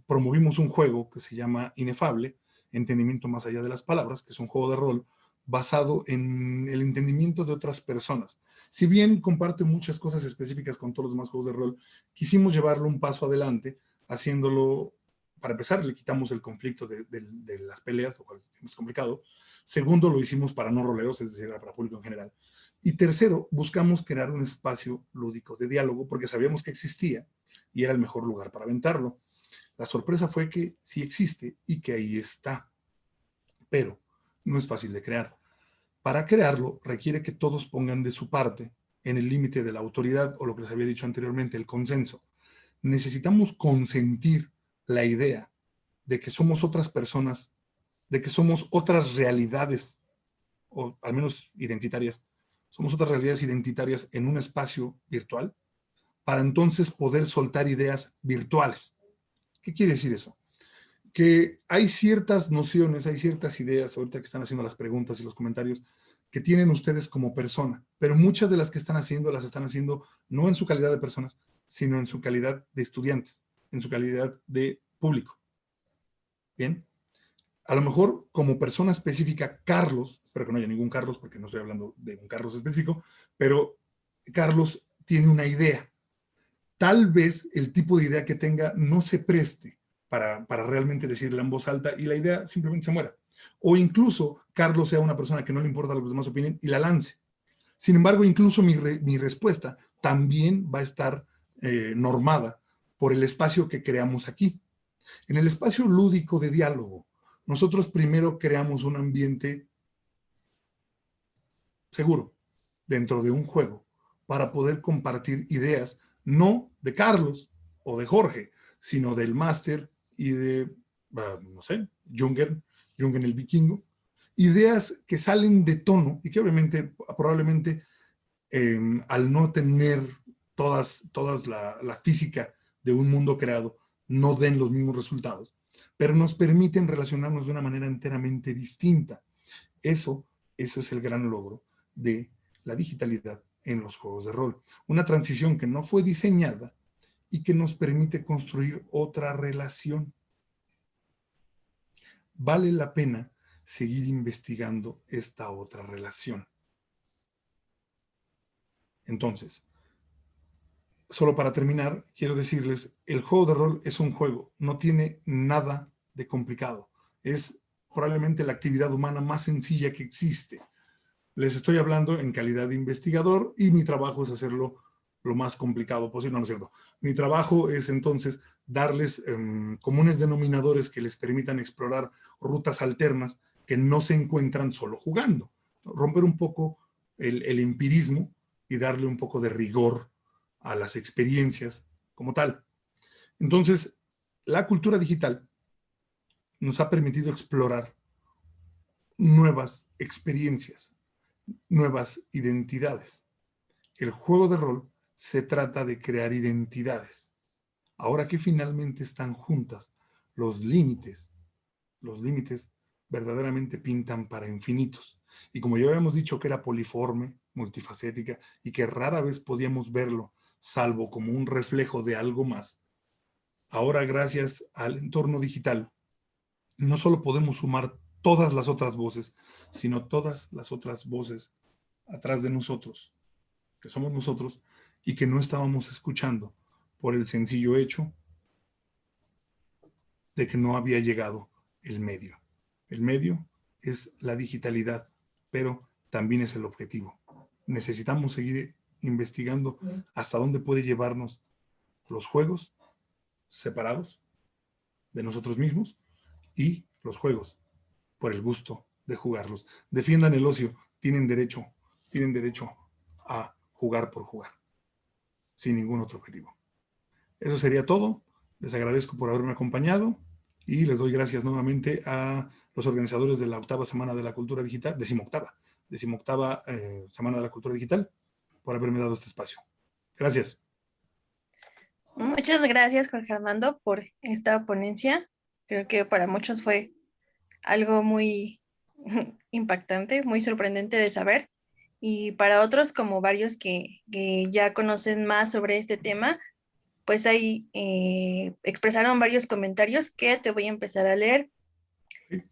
promovimos un juego que se llama Inefable, Entendimiento más allá de las palabras, que es un juego de rol basado en el entendimiento de otras personas. Si bien comparte muchas cosas específicas con todos los demás juegos de rol, quisimos llevarlo un paso adelante, haciéndolo, para empezar, le quitamos el conflicto de las peleas, lo cual es complicado. Segundo, lo hicimos para no roleros, es decir, para público en general. Y tercero, buscamos crear un espacio lúdico de diálogo porque sabíamos que existía y era el mejor lugar para aventarlo. La sorpresa fue que sí existe y que ahí está, pero no es fácil de crear. Para crearlo requiere que todos pongan de su parte en el límite de la autoridad, o lo que les había dicho anteriormente, el consenso. Necesitamos consentir la idea de que somos otras personas, de que somos otras realidades, o al menos identitarias, somos otras realidades identitarias en un espacio virtual, para entonces poder soltar ideas virtuales. ¿Qué quiere decir eso? Que hay ciertas nociones, hay ciertas ideas, ahorita que están haciendo las preguntas y los comentarios, que tienen ustedes como persona, pero muchas de las que están haciendo, las están haciendo no en su calidad de personas, sino en su calidad de estudiantes, en su calidad de público. ¿Bien? A lo mejor como persona específica, Carlos, espero que no haya ningún Carlos porque no estoy hablando de un Carlos específico, pero Carlos tiene una idea. Tal vez el tipo de idea que tenga no se preste para realmente decirla en voz alta y la idea simplemente se muera. O incluso Carlos sea una persona que no le importa lo que los demás opinen y la lance. Sin embargo, incluso mi respuesta también va a estar normada por el espacio que creamos aquí. En el espacio lúdico de diálogo, nosotros primero creamos un ambiente seguro dentro de un juego para poder compartir ideas, no de Carlos o de Jorge, sino del máster y de, no sé, Jungen el vikingo. Ideas que salen de tono y que obviamente, probablemente, al no tener todas la física de un mundo creado, no den los mismos resultados, pero nos permiten relacionarnos de una manera enteramente distinta. Eso es el gran logro de la digitalidad en los juegos de rol. Una transición que no fue diseñada y que nos permite construir otra relación. Vale la pena seguir investigando esta otra relación. Entonces, solo para terminar, quiero decirles, el juego de rol es un juego, no tiene nada de complicado. Es probablemente la actividad humana más sencilla que existe. Les estoy hablando en calidad de investigador y mi trabajo es hacerlo lo más complicado posible. No es cierto. Mi trabajo es entonces darles comunes denominadores que les permitan explorar rutas alternas que no se encuentran solo jugando. Romper un poco el empirismo y darle un poco de rigor a las experiencias como tal. Entonces, la cultura digital nos ha permitido explorar nuevas experiencias, nuevas identidades. El juego de rol se trata de crear identidades. Ahora que finalmente están juntas, los límites verdaderamente pintan para infinitos. Y como ya habíamos dicho que era poliforme, multifacética, y que rara vez podíamos verlo, salvo como un reflejo de algo más, ahora gracias al entorno digital, no solo podemos sumar todas las otras voces, sino todas las otras voces atrás de nosotros, que somos nosotros, y que no estábamos escuchando por el sencillo hecho de que no había llegado el medio. El medio es la digitalidad, pero también es el objetivo. Necesitamos seguir investigando hasta dónde puede llevarnos los juegos separados de nosotros mismos y los juegos por el gusto de jugarlos. Defiendan el ocio, tienen derecho a jugar por jugar, sin ningún otro objetivo. Eso sería todo. Les agradezco por haberme acompañado y les doy gracias nuevamente a los organizadores de la octava Semana de la Cultura Digital, decimoctava Semana de la Cultura Digital, por haberme dado este espacio. Gracias. Muchas gracias, Jorge Armando, por esta ponencia. Creo que para muchos fue algo muy impactante, muy sorprendente de saber. Y para otros, como varios que ya conocen más sobre este tema, pues ahí expresaron varios comentarios que te voy a empezar a leer. Sí.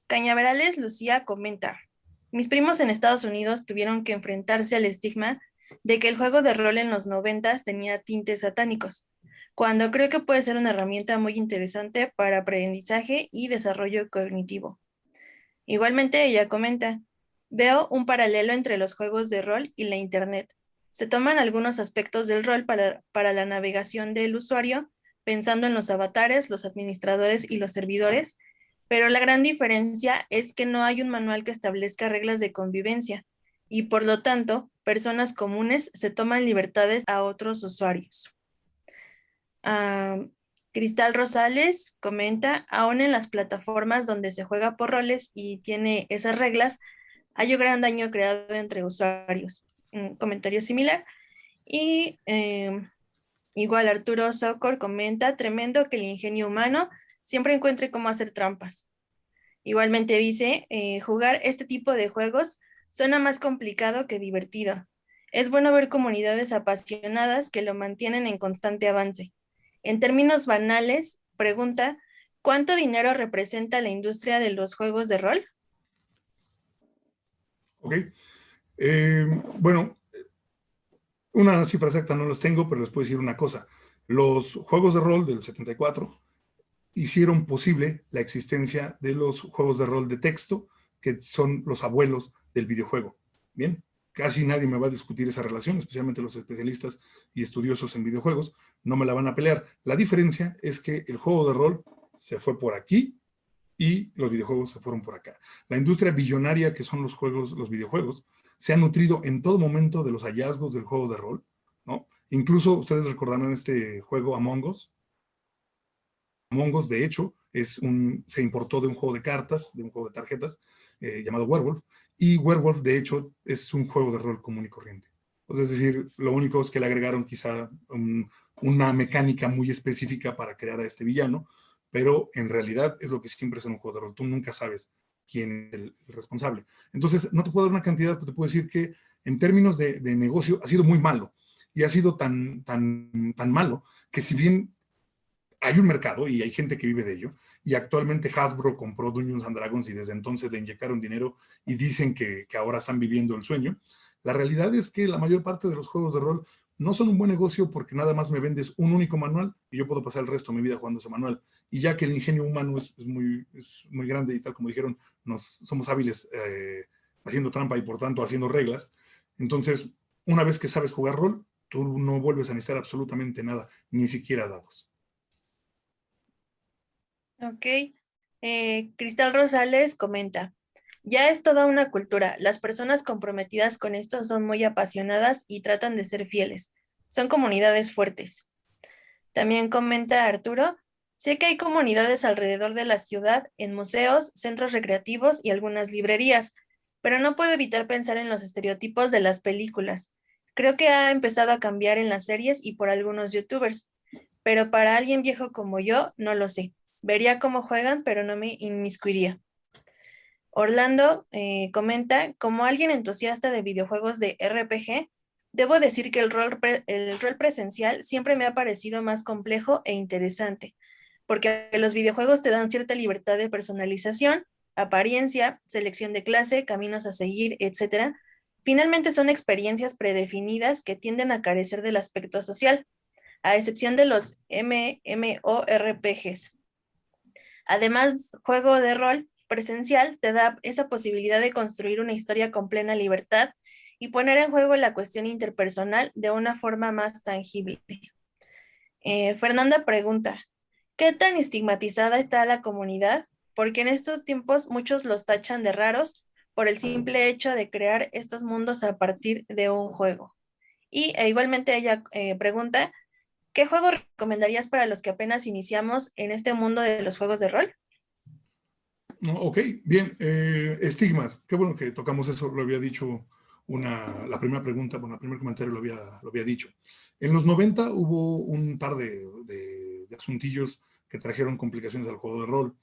Cañaverales Lucía comenta: mis primos en Estados Unidos tuvieron que enfrentarse al estigma de que el juego de rol en los 90s tenía tintes satánicos, cuando creo que puede ser una herramienta muy interesante para aprendizaje y desarrollo cognitivo. Igualmente ella comenta: veo un paralelo entre los juegos de rol y la Internet. Se toman algunos aspectos del rol para la navegación del usuario, pensando en los avatares, los administradores y los servidores, pero la gran diferencia es que no hay un manual que establezca reglas de convivencia y por lo tanto, personas comunes se toman libertades a otros usuarios. Cristal Rosales comenta: aún en las plataformas donde se juega por roles y tiene esas reglas, hay un gran daño creado entre usuarios. Un comentario similar. Y igual Arturo Socor comenta: tremendo que el ingenio humano siempre encuentre cómo hacer trampas. Igualmente dice: jugar este tipo de juegos suena más complicado que divertido. Es bueno ver comunidades apasionadas que lo mantienen en constante avance. En términos banales, pregunta: ¿cuánto dinero representa la industria de los juegos de rol? Ok. Bueno, una cifra exacta no las tengo, pero les puedo decir una cosa. Los juegos de rol del 74 hicieron posible la existencia de los juegos de rol de texto, que son los abuelos del videojuego. Bien, casi nadie me va a discutir esa relación, especialmente los especialistas y estudiosos en videojuegos, no me la van a pelear. La diferencia es que el juego de rol se fue por aquí y los videojuegos se fueron por acá. La industria billonaria que son los juegos, los videojuegos, se ha nutrido en todo momento de los hallazgos del juego de rol, ¿no? Incluso ustedes recordarán este juego Among Us. Among Us, de hecho, se importó de un juego de cartas, de un juego de tarjetas, llamado Werewolf, y Werewolf, de hecho, es un juego de rol común y corriente. Es decir, lo único es que le agregaron quizá una mecánica muy específica para crear a este villano, pero en realidad es lo que siempre es en un juego de rol. Tú nunca sabes quién es el responsable. Entonces, no te puedo dar una cantidad, pero te puedo decir que en términos de negocio ha sido muy malo. Y ha sido tan malo que si bien hay un mercado y hay gente que vive de ello, y actualmente Hasbro compró Dungeons and Dragons y desde entonces le inyectaron dinero y dicen que ahora están viviendo el sueño. La realidad es que la mayor parte de los juegos de rol no son un buen negocio porque nada más me vendes un único manual y yo puedo pasar el resto de mi vida jugando ese manual. Y ya que el ingenio humano es muy grande y tal como dijeron, somos hábiles haciendo trampa y por tanto haciendo reglas, entonces una vez que sabes jugar rol, tú no vuelves a necesitar absolutamente nada, ni siquiera dados. Ok. Cristal Rosales comenta: Ya es toda una cultura. Las personas comprometidas con esto son muy apasionadas y tratan de ser fieles. Son comunidades fuertes. También comenta Arturo, sé que hay comunidades alrededor de la ciudad, en museos, centros recreativos y algunas librerías, pero no puedo evitar pensar en los estereotipos de las películas. Creo que ha empezado a cambiar en las series y por algunos youtubers, pero para alguien viejo como yo, no lo sé. Vería cómo juegan, pero no me inmiscuiría. Orlando comenta, como alguien entusiasta de videojuegos de RPG, debo decir que el rol presencial siempre me ha parecido más complejo e interesante, porque los videojuegos te dan cierta libertad de personalización, apariencia, selección de clase, caminos a seguir, etcétera. Finalmente son experiencias predefinidas que tienden a carecer del aspecto social, a excepción de los MMORPGs. Además, juego de rol presencial te da esa posibilidad de construir una historia con plena libertad y poner en juego la cuestión interpersonal de una forma más tangible. Fernanda pregunta, ¿qué tan estigmatizada está la comunidad? Porque en estos tiempos muchos los tachan de raros por el simple hecho de crear estos mundos a partir de un juego. Igualmente ella pregunta, ¿qué juego recomendarías para los que apenas iniciamos en este mundo de los juegos de rol? Ok, bien. Estigmas. Qué bueno que tocamos eso. Lo había dicho la primera pregunta, bueno, el primer comentario lo había dicho. En los 90 hubo un par de asuntillos que trajeron complicaciones al juego de rol.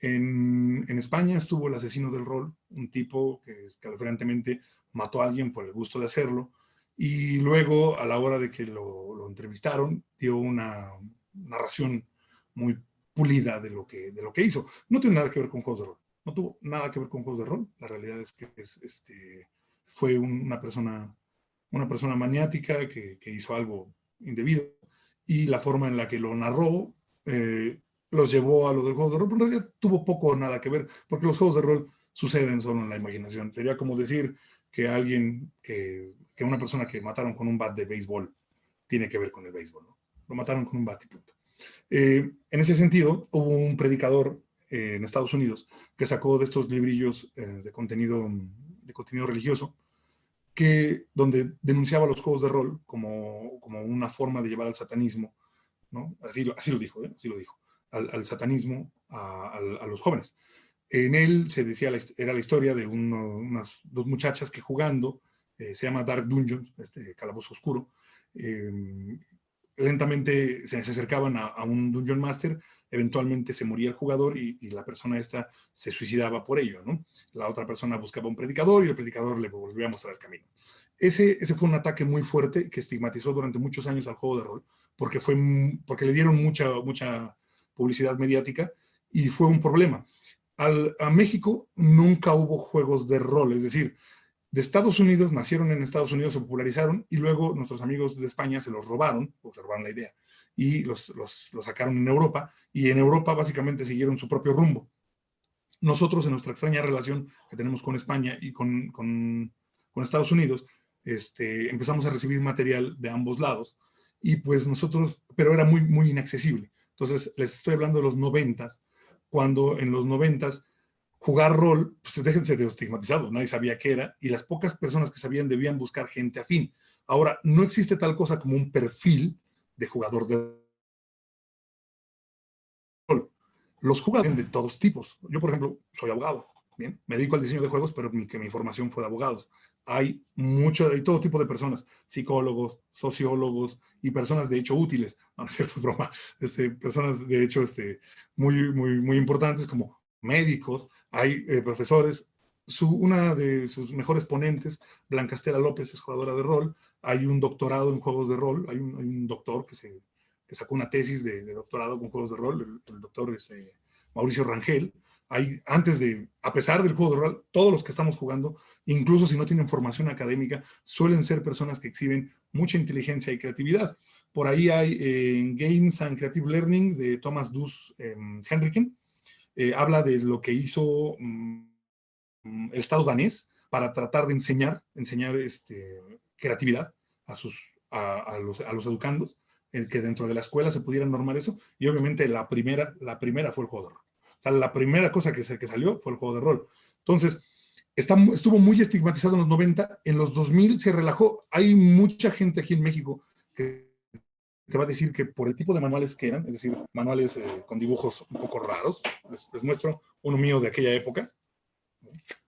En España estuvo el asesino del rol, un tipo que escalofriantemente mató a alguien por el gusto de hacerlo, y luego a la hora de que lo entrevistaron dio una narración muy pulida de lo que hizo. No tiene nada que ver con juegos de rol, no tuvo nada que ver con juegos de rol. La realidad es que fue una persona maniática que hizo algo indebido, y la forma en la que lo narró los llevó a lo del juego de rol, pero en realidad tuvo poco o nada que ver, porque los juegos de rol suceden solo en la imaginación. Sería como decir que que una persona que mataron con un bat de béisbol tiene que ver con el béisbol, ¿no? Lo mataron con un bat y punto. En ese sentido, hubo un predicador en Estados Unidos que sacó de estos librillos de contenido religioso, donde denunciaba los juegos de rol como una forma de llevar al satanismo, ¿no? Así lo dijo, ¿eh? Así lo dijo, al satanismo a los jóvenes. En él se decía, era la historia de unas dos muchachas que jugando, se llama Dark Dungeon, calabozo oscuro, lentamente se acercaban a un Dungeon Master, eventualmente se moría el jugador y la persona esta se suicidaba por ello, ¿no? La otra persona buscaba un predicador y el predicador le volvía a mostrar el camino. Ese fue un ataque muy fuerte que estigmatizó durante muchos años al juego de rol, porque le dieron mucha publicidad mediática y fue un problema. A México nunca hubo juegos de rol, es decir, de Estados Unidos, nacieron en Estados Unidos, se popularizaron y luego nuestros amigos de España se los robaron, observaron la idea, y los sacaron en Europa, y en Europa básicamente siguieron su propio rumbo. Nosotros, en nuestra extraña relación que tenemos con España y con Estados Unidos, empezamos a recibir material de ambos lados, y pues nosotros, pero era muy inaccesible. Entonces, les estoy hablando de los 90s, cuando en los 90s jugar rol, pues déjense de estigmatizado, nadie sabía qué era, y las pocas personas que sabían debían buscar gente afín. Ahora, no existe tal cosa como un perfil de jugador de rol. Los jugadores de todos tipos. Yo, por ejemplo, soy abogado, ¿bien? Me dedico al diseño de juegos, pero mi formación fue de abogados. Hay todo tipo de personas, psicólogos, sociólogos y personas de hecho útiles, no es cierto, es broma, personas de hecho muy importantes como médicos, hay profesores. Una de sus mejores ponentes, Blanca Estela López, es jugadora de rol. Hay un doctorado en juegos de rol, hay un doctor que sacó una tesis de doctorado con juegos de rol, el doctor Mauricio Rangel. A pesar del juego de rol, todos los que estamos jugando, incluso si no tienen formación académica, suelen ser personas que exhiben mucha inteligencia y creatividad. Por ahí hay Games and Creative Learning de Thomas Dus Henriken. Habla de lo que hizo el Estado danés para tratar de enseñar creatividad a los educandos, que dentro de la escuela se pudiera normar eso, y obviamente la primera fue el juego de rol. O sea, la primera cosa que salió fue el juego de rol. Entonces, estuvo muy estigmatizado en los 90, en los 2000 se relajó. Hay mucha gente aquí en México que te va a decir que por el tipo de manuales que eran, es decir, manuales con dibujos un poco raros, les muestro uno mío de aquella época.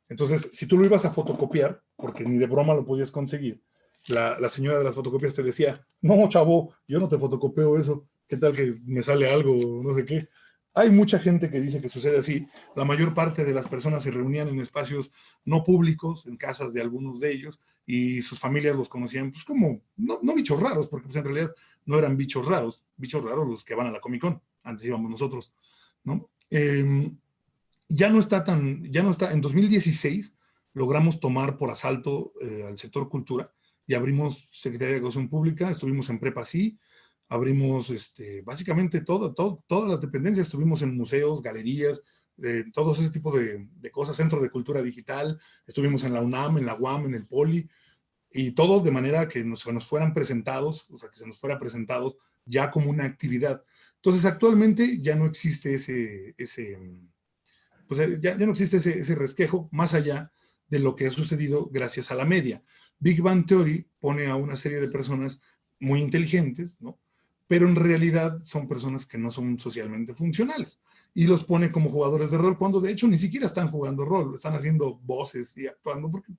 Entonces, si tú lo ibas a fotocopiar, porque ni de broma lo podías conseguir, la señora de las fotocopias te decía, no, chavo, yo no te fotocopio eso, ¿qué tal que me sale algo, no sé qué? Hay mucha gente que dice que sucede así. La mayor parte de las personas se reunían en espacios no públicos, en casas de algunos de ellos, y sus familias los conocían pues como, no bichos raros, porque pues en realidad no eran bichos raros los que van a la Comic Con, antes íbamos nosotros, ¿no? Ya no está, en 2016 logramos tomar por asalto al sector cultura y abrimos Secretaría de Educación Pública, estuvimos en Prepa Sí, abrimos básicamente todas las dependencias, estuvimos en museos, galerías, todo ese tipo de cosas, Centro de Cultura Digital, estuvimos en la UNAM, en la UAM, en el Poli, y todo de manera que se nos fueran presentados, o sea, que se nos fuera presentados ya como una actividad. Entonces, actualmente ya no existe pues ya no existe ese resquejo más allá de lo que ha sucedido gracias a la media. Big Bang Theory pone a una serie de personas muy inteligentes, ¿no? Pero en realidad son personas que no son socialmente funcionales y los pone como jugadores de rol cuando de hecho ni siquiera están jugando rol, están haciendo voces y actuando porque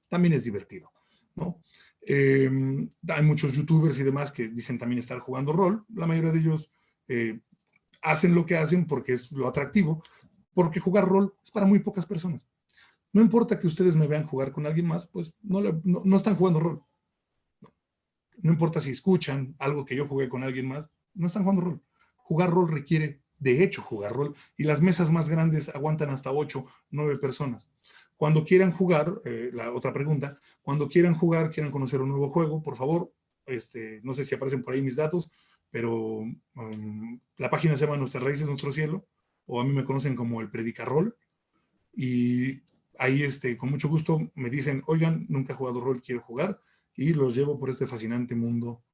también es divertido, ¿no? Hay muchos youtubers y demás que dicen también estar jugando rol, la mayoría de ellos eh, hacen lo que hacen porque es lo atractivo, porque jugar rol es para muy pocas personas. No importa que ustedes me vean jugar con alguien más, pues no están jugando rol. No importa si escuchan algo que yo jugué con alguien más, no están jugando rol. Jugar rol requiere, de hecho, jugar rol, y las mesas más grandes aguantan hasta 8, 9 personas. Cuando quieran jugar, la otra pregunta, cuando quieran jugar, quieran conocer un nuevo juego, por favor, no sé si aparecen por ahí mis datos, pero la página se llama Nuestras Raíces, Nuestro Cielo, o a mí me conocen como el Predicarrol, y ahí con mucho gusto me dicen, oigan, nunca he jugado rol, quiero jugar, y los llevo por este fascinante mundo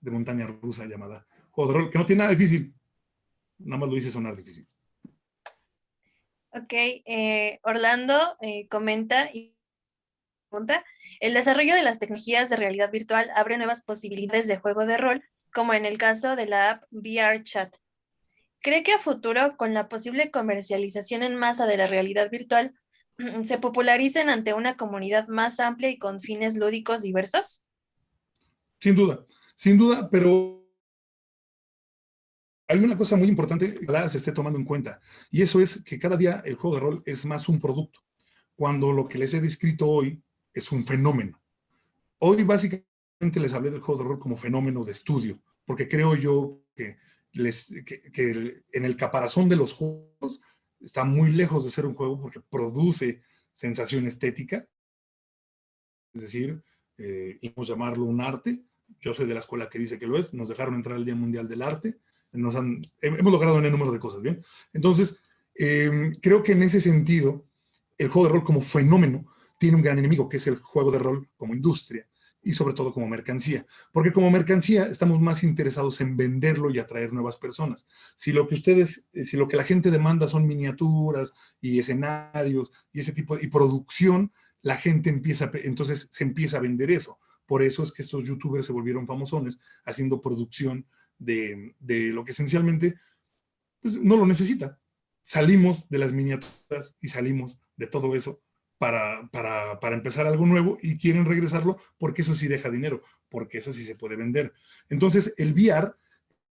de montaña rusa llamada juego de rol, que no tiene nada difícil, nada más lo hice sonar difícil. Ok, Orlando comenta y pregunta, el desarrollo de las tecnologías de realidad virtual abre nuevas posibilidades de juego de rol, como en el caso de la app VR Chat. ¿Cree que a futuro, con la posible comercialización en masa de la realidad virtual, se popularicen ante una comunidad más amplia y con fines lúdicos diversos? Sin duda, pero hay una cosa muy importante que se esté tomando en cuenta, y eso es que cada día el juego de rol es más un producto, cuando lo que les he descrito hoy es un fenómeno. Hoy básicamente les hablé del juego de rol como fenómeno de estudio, porque creo yo que en el caparazón de los juegos está muy lejos de ser un juego porque produce sensación estética, es decir, y podemos llamarlo un arte. Yo soy de la escuela que dice que lo es, nos dejaron entrar al Día Mundial del Arte, hemos logrado un número de cosas, ¿bien? Entonces, creo que en ese sentido, el juego de rol como fenómeno tiene un gran enemigo, que es el juego de rol como industria y sobre todo como mercancía, porque como mercancía estamos más interesados en venderlo y atraer nuevas personas. Si lo que la gente demanda son miniaturas y escenarios y ese tipo de producción, la gente entonces se empieza a vender eso. Por eso es que estos youtubers se volvieron famosones haciendo producción de lo que esencialmente pues, no lo necesita. Salimos de las miniaturas y salimos de todo eso para empezar algo nuevo y quieren regresarlo porque eso sí deja dinero, porque eso sí se puede vender. Entonces, el VR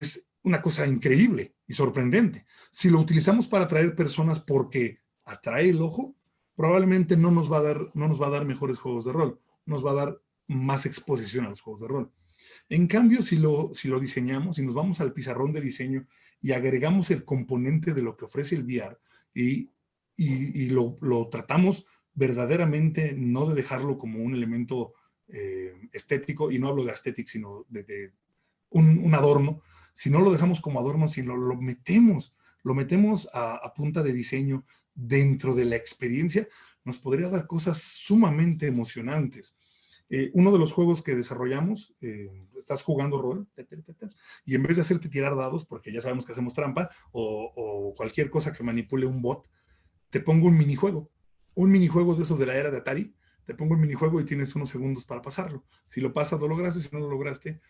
es una cosa increíble y sorprendente. Si lo utilizamos para atraer personas porque atrae el ojo, probablemente no nos va a dar mejores juegos de rol, nos va a dar más exposición a los juegos de rol. En cambio, si lo diseñamos, si nos vamos al pizarrón de diseño y agregamos el componente de lo que ofrece el VR y lo tratamos verdaderamente, no de dejarlo como un elemento estético, y no hablo de estético, sino de un adorno, si no lo dejamos como adorno, si lo metemos a punta de diseño dentro de la experiencia, nos podría dar cosas sumamente emocionantes. Uno de los juegos que desarrollamos, estás jugando rol, y en vez de hacerte tirar dados, porque ya sabemos que hacemos trampa, o cualquier cosa que manipule un bot, te pongo un minijuego. un minijuego de esos de la era de Atari, te pongo un minijuego y tienes unos segundos para pasarlo. Si lo pasas, lo lograste, si no lo lograste,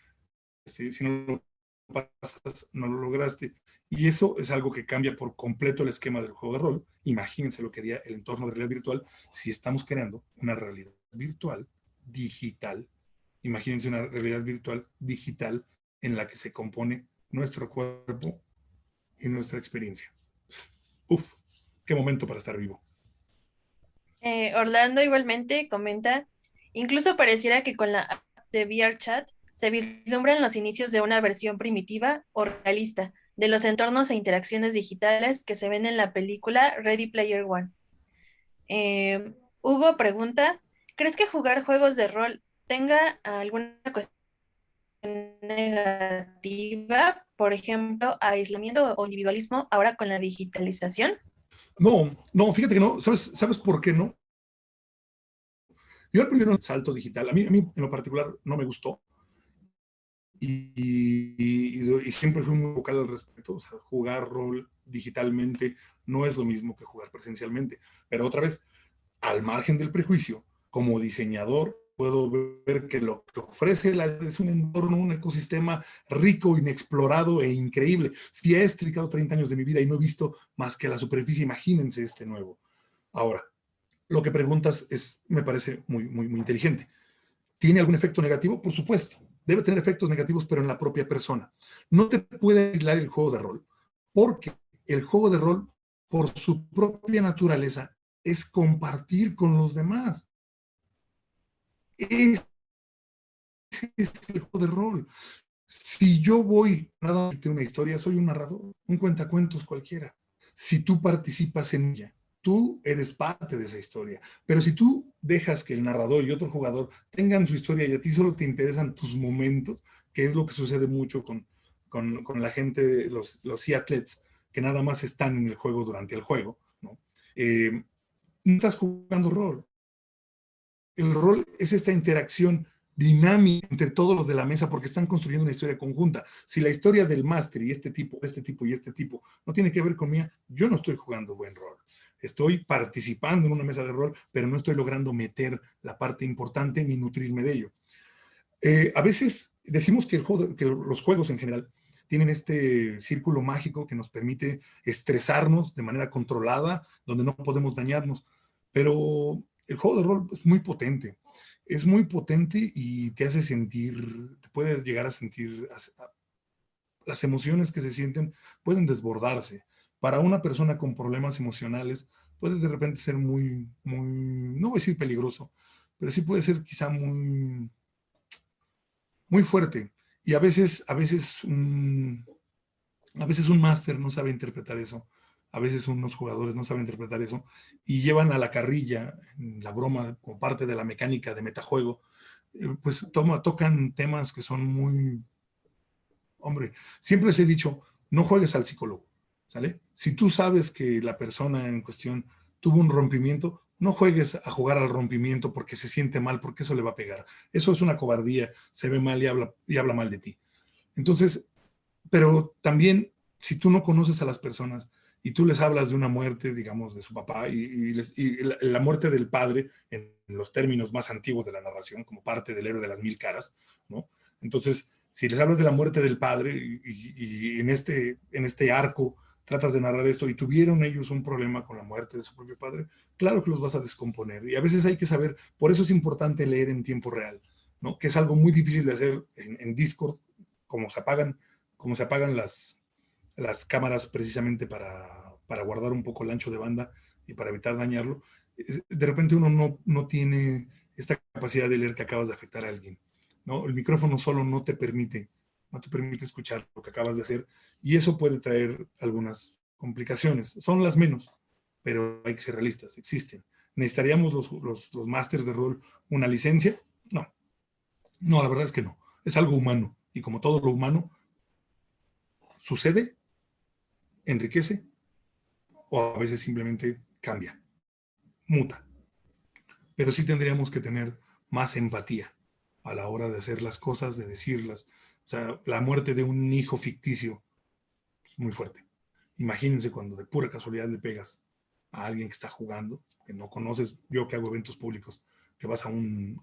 si no lo pasas, no lo lograste. Y eso es algo que cambia por completo el esquema del juego de rol. Imagínense lo que haría el entorno de realidad virtual si estamos creando una realidad virtual digital. Imagínense una realidad virtual digital en la que se compone nuestro cuerpo y nuestra experiencia. Uf, qué momento para estar vivo. Orlando igualmente comenta, incluso pareciera que con la app de VRChat se vislumbran los inicios de una versión primitiva o realista de los entornos e interacciones digitales que se ven en la película Ready Player One. Hugo pregunta, ¿crees que jugar juegos de rol tenga alguna cuestión negativa, por ejemplo, aislamiento o individualismo ahora con la digitalización? No, no, fíjate que no. ¿Sabes por qué no? Yo el primero salto digital, a mí en lo particular no me gustó y siempre fui muy vocal al respecto. O sea, jugar rol digitalmente no es lo mismo que jugar presencialmente. Pero otra vez, al margen del prejuicio, como diseñador, puedo ver que lo que ofrece es un entorno, un ecosistema rico, inexplorado e increíble. Si he estricado 30 años de mi vida y no he visto más que la superficie, imagínense este nuevo. Ahora, lo que preguntas me parece muy inteligente. ¿Tiene algún efecto negativo? Por supuesto. Debe tener efectos negativos, pero en la propia persona. No te puede aislar el juego de rol, porque el juego de rol, por su propia naturaleza, es compartir con los demás. Ese es el juego de rol. Si yo voy a darte una historia, soy un narrador, un cuentacuentos cualquiera. Si tú participas en ella, tú eres parte de esa historia. Pero si tú dejas que el narrador y otro jugador tengan su historia y a ti solo te interesan tus momentos, que es lo que sucede mucho con la gente, los e-athletes, que nada más están en el juego durante el juego, ¿no? No estás jugando rol. El rol es esta interacción dinámica entre todos los de la mesa porque están construyendo una historia conjunta. Si la historia del máster y este tipo y este tipo no tiene que ver con mía, yo no estoy jugando buen rol. Estoy participando en una mesa de rol, pero no estoy logrando meter la parte importante ni nutrirme de ello. A veces decimos que los juegos en general tienen este círculo mágico que nos permite estresarnos de manera controlada, donde no podemos dañarnos, pero el juego de rol es muy potente y te hace sentir, te puedes llegar a sentir, las emociones que se sienten pueden desbordarse. Para una persona con problemas emocionales puede de repente ser no voy a decir peligroso, pero sí puede ser quizá muy fuerte. Y a veces un máster no sabe interpretar eso. A veces unos jugadores no saben interpretar eso y llevan a la carrilla, la broma, como parte de la mecánica de metajuego, pues tocan temas que son hombre, siempre les he dicho, no juegues al psicólogo, ¿sale? Si tú sabes que la persona en cuestión tuvo un rompimiento, no juegues a jugar al rompimiento porque se siente mal, porque eso le va a pegar. Eso es una cobardía, se ve mal y habla mal de ti. Entonces, pero también, si tú no conoces a las personas y tú les hablas de una muerte, digamos, de su papá y la muerte del padre, en los términos más antiguos de la narración, como parte del héroe de las mil caras, ¿no? Entonces, si les hablas de la muerte del padre y en este arco tratas de narrar esto y tuvieron ellos un problema con la muerte de su propio padre, claro que los vas a descomponer. Y a veces hay que saber, por eso es importante leer en tiempo real, ¿no? Que es algo muy difícil de hacer en Discord, como se apagan las cámaras precisamente para guardar un poco el ancho de banda y para evitar dañarlo, de repente uno no tiene esta capacidad de leer que acabas de afectar a alguien, ¿no? El micrófono solo no te permite escuchar lo que acabas de hacer y eso puede traer algunas complicaciones. Son las menos, pero hay que ser realistas, existen. ¿Necesitaríamos los másters de rol una licencia? No, no, la verdad es que no. Es algo humano y como todo lo humano, sucede, enriquece o a veces simplemente cambia, muta. Pero sí tendríamos que tener más empatía a la hora de hacer las cosas, de decirlas. O sea, la muerte de un hijo ficticio es muy fuerte. Imagínense cuando de pura casualidad le pegas a alguien que está jugando, que no conoces, yo que hago eventos públicos, que vas a un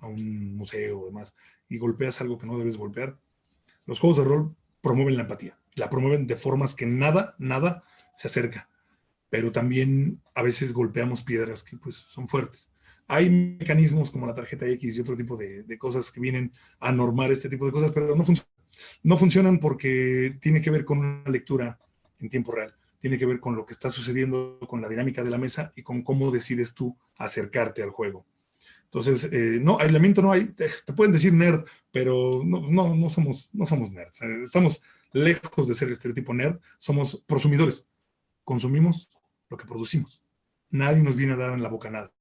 museo o demás, y golpeas algo que no debes golpear. Los juegos de rol promueven la empatía, la promueven de formas que nada se acerca, pero también a veces golpeamos piedras que pues son fuertes. Hay mecanismos como la tarjeta X y otro tipo de cosas que vienen a normar este tipo de cosas, pero no funcionan porque tiene que ver con una lectura en tiempo real, tiene que ver con lo que está sucediendo, con la dinámica de la mesa y con cómo decides tú acercarte al juego. Entonces, no, aislamiento no hay, te pueden decir nerd, pero no somos nerds. Estamos lejos de ser el estereotipo nerd, somos prosumidores, consumimos lo que producimos. Nadie nos viene a dar en la boca nada,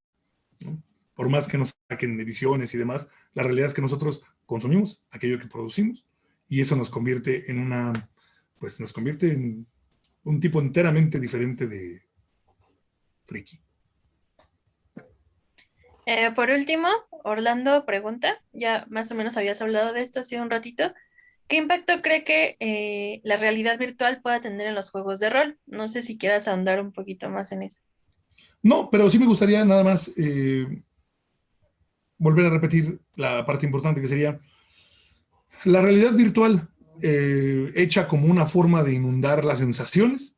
¿no? Por más que nos saquen ediciones y demás, la realidad es que nosotros consumimos aquello que producimos y eso nos convierte en pues nos convierte en un tipo enteramente diferente de friki. Por último, Orlando pregunta, ya más o menos habías hablado de esto hace un ratito, ¿qué impacto cree que la realidad virtual pueda tener en los juegos de rol? No sé si quieras ahondar un poquito más en eso. No, pero sí me gustaría nada más volver a repetir la parte importante que sería la realidad virtual hecha como una forma de inundar las sensaciones.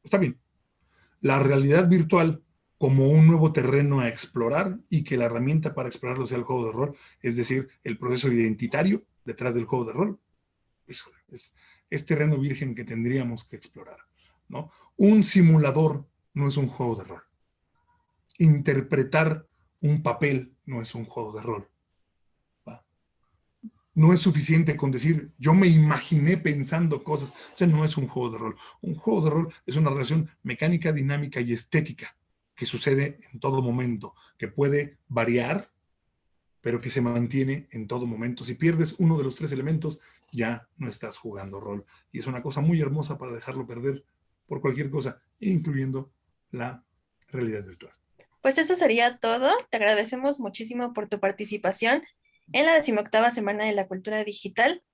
Está bien. La realidad virtual como un nuevo terreno a explorar y que la herramienta para explorarlo sea el juego de rol, es decir, el proceso identitario detrás del juego de rol. Híjole, es terreno virgen que tendríamos que explorar, ¿no? Un simulador no es un juego de rol. Interpretar un papel no es un juego de rol. ¿Va? No es suficiente con decir, yo me imaginé pensando cosas. O sea, no es un juego de rol. Un juego de rol es una relación mecánica, dinámica y estética que sucede en todo momento, que puede variar, pero que se mantiene en todo momento. Si pierdes uno de los tres elementos, ya no estás jugando rol. Y es una cosa muy hermosa para dejarlo perder por cualquier cosa, incluyendo la realidad virtual. Pues eso sería todo. Te agradecemos muchísimo por tu participación en la 18ª Semana de la Cultura Digital.